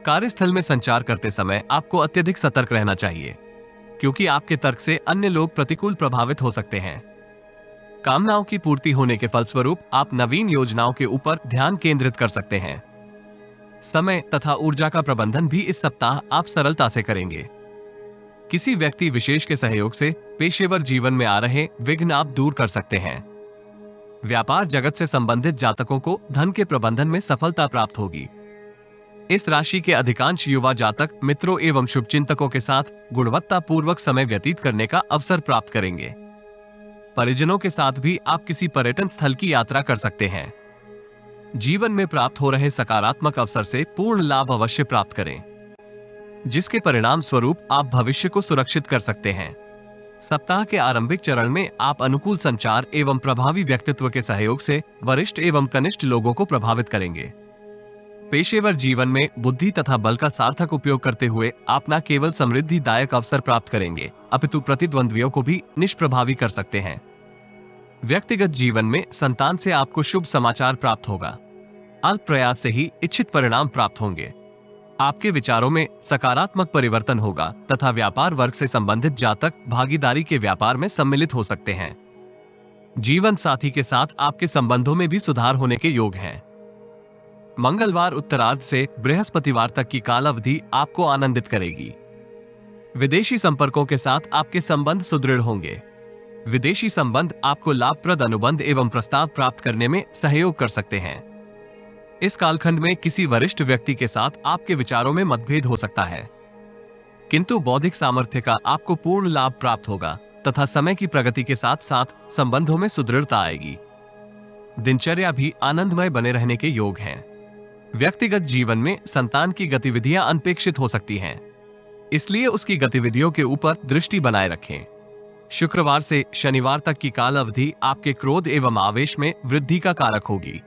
कार्यस्थल में संचार करते समय आपको अत्यधिक सतर्क रहना चाहिए, क्योंकि आपके तर्क से अन्य लोग प्रतिकूल प्रभावित हो सकते हैं। कामनाओं की पूर्ति होने के फलस्वरूप आप नवीन योजनाओं के ऊपर ध्यान केंद्रित कर सकते हैं। समय तथा ऊर्जा का प्रबंधन भी इस सप्ताह आप सरलता से करेंगे। किसी व्यक्ति विशेष के सहयोग से पेशेवर जीवन में आ रहे विघ्न आप दूर कर सकते हैं। व्यापार जगत से संबंधित जातकों को धन के प्रबंधन में सफलता प्राप्त होगी। इस राशि के अधिकांश युवा जातक मित्रों एवं शुभचिंतकों के साथ गुणवत्तापूर्वक समय व्यतीत करने का अवसर प्राप्त करेंगे। परिजनों के साथ भी आप किसी पर्यटन स्थल की यात्रा कर सकते हैं। जीवन में प्राप्त हो रहे सकारात्मक अवसर से पूर्ण लाभ अवश्य प्राप्त करें, जिसके परिणाम स्वरूप आप भविष्य को सुरक्षित कर सकते हैं। सप्ताह के आरंभिक चरण में आप अनुकूल संचार एवं प्रभावी व्यक्तित्व के सहयोग से वरिष्ठ एवं कनिष्ठ लोगों को प्रभावित करेंगे। पेशेवर जीवन में बुद्धि तथा बल का सार्थक उपयोग करते हुए आप न केवल समृद्धिदायक अवसर प्राप्त करेंगे, अपितु प्रतिद्वंद्वियों को भी निष्प्रभावी कर सकते हैं। व्यक्तिगत जीवन में संतान से आपको शुभ समाचार प्राप्त होगा। अल्प प्रयास से ही इच्छित परिणाम प्राप्त होंगे। आपके विचारों में सकारात्मक परिवर्तन होगा तथा व्यापार वर्ग से संबंधित जातक भागीदारी के व्यापार में सम्मिलित हो सकते हैं। जीवन साथी के साथ आपके संबंधों में भी सुधार होने के योग हैं। मंगलवार उत्तरार्ध से बृहस्पतिवार तक की काल अवधि आपको आनंदित करेगी। विदेशी संपर्कों के साथ आपके संबंध सुदृढ़ होंगे। विदेशी संबंध आपको लाभप्रद अनुबंध एवं प्रस्ताव प्राप्त करने में सहयोग कर सकते हैं। इस कालखंड में किसी वरिष्ठ व्यक्ति के साथ आपके विचारों में मतभेद हो सकता है, किंतु बौद्धिक सामर्थ्य का आपको पूर्ण लाभ प्राप्त होगा तथा समय की प्रगति के साथ साथ संबंधों में सुदृढ़ता आएगी। दिनचर्या भी आनंदमय बने रहने के योग हैं। व्यक्तिगत जीवन में संतान की गतिविधियां अनपेक्षित हो सकती हैं, इसलिए उसकी गतिविधियों के ऊपर दृष्टि बनाए रखें। शुक्रवार से शनिवार तक की काल अवधि आपके क्रोध एवं आवेश में वृद्धि का कारक होगी।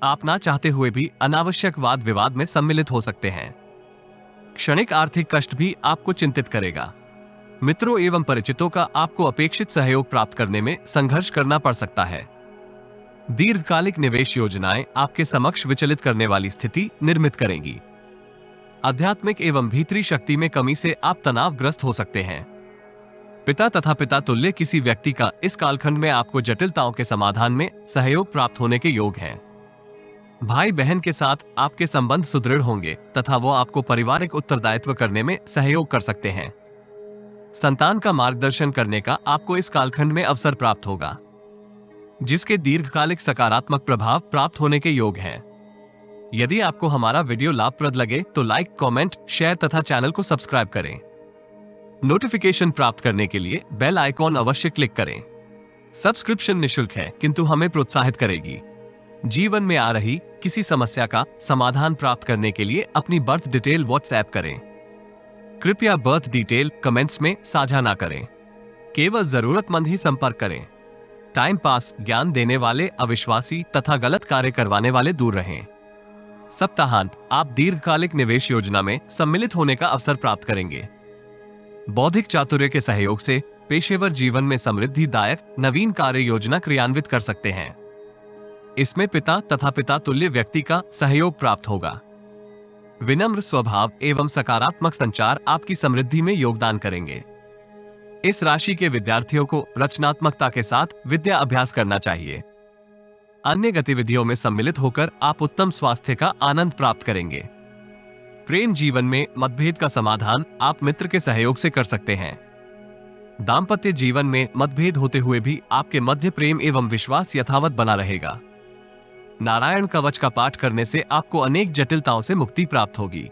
आप ना चाहते हुए भी अनावश्यक वाद विवाद में सम्मिलित हो सकते हैं। क्षणिक आर्थिक कष्ट भी आपको चिंतित करेगा। मित्रों एवं परिचितों का आपको अपेक्षित सहयोग प्राप्त करने में संघर्ष करना पड़ सकता है। दीर्घकालिक निवेश योजनाएं आपके समक्ष विचलित करने वाली स्थिति निर्मित करेंगी। आध्यात्मिक एवं भीतरी शक्ति में कमी से आप तनावग्रस्त हो सकते हैं। पिता तथा पिता तुल्य किसी व्यक्ति का इस कालखंड में आपको जटिलताओं के समाधान में सहयोग प्राप्त होने के योग हैं। भाई बहन के साथ आपके संबंध सुदृढ़ होंगे तथा वो आपको पारिवारिक उत्तरदायित्व करने में सहयोग कर सकते हैं। संतान का मार्गदर्शन करने का आपको इस कालखंड में अवसर प्राप्त होगा, जिसके दीर्घकालिक सकारात्मक प्रभाव प्राप्त होने के योग हैं। यदि आपको हमारा वीडियो लाभप्रद लगे तो लाइक, कमेंट, शेयर तथा चैनल को सब्सक्राइब करें। नोटिफिकेशन प्राप्त करने के लिए बेल आइकॉन अवश्य क्लिक करें। सब्सक्रिप्शन निःशुल्क है, किंतु हमें प्रोत्साहित करेगी। जीवन में आ रही किसी समस्या का समाधान प्राप्त करने के लिए अपनी बर्थ डिटेल व्हाट्सएप करें। कृपया बर्थ डिटेल कमेंट्स में साझा ना करें। केवल जरूरतमंद ही संपर्क करें। टाइम पास, ज्ञान देने वाले अविश्वासी तथा गलत कार्य करवाने वाले दूर रहें। सप्ताहांत आप दीर्घकालिक निवेश योजना में सम्मिलित होने का अवसर प्राप्त करेंगे। बौद्धिक चातुर्य के सहयोग से पेशेवर जीवन में समृद्धिदायक नवीन कार्य योजना क्रियान्वित कर सकते हैं। इसमें पिता तथा पिता तुल्य व्यक्ति का सहयोग प्राप्त होगा। विनम्र स्वभाव एवं सकारात्मक संचार आपकी समृद्धि में योगदान करेंगे। इस राशि के विद्यार्थियों को रचनात्मकता के साथ विद्या अभ्यास करना चाहिए। अन्य गतिविधियों में सम्मिलित होकर आप उत्तम स्वास्थ्य का आनंद प्राप्त करेंगे। प्रेम जीवन में मतभेद का समाधान आप मित्र के सहयोग से कर सकते हैं। दाम्पत्य जीवन में मतभेद होते हुए भी आपके मध्य प्रेम एवं विश्वास यथावत बना रहेगा। नारायण कवच का पाठ करने से आपको अनेक जटिलताओं से मुक्ति प्राप्त होगी।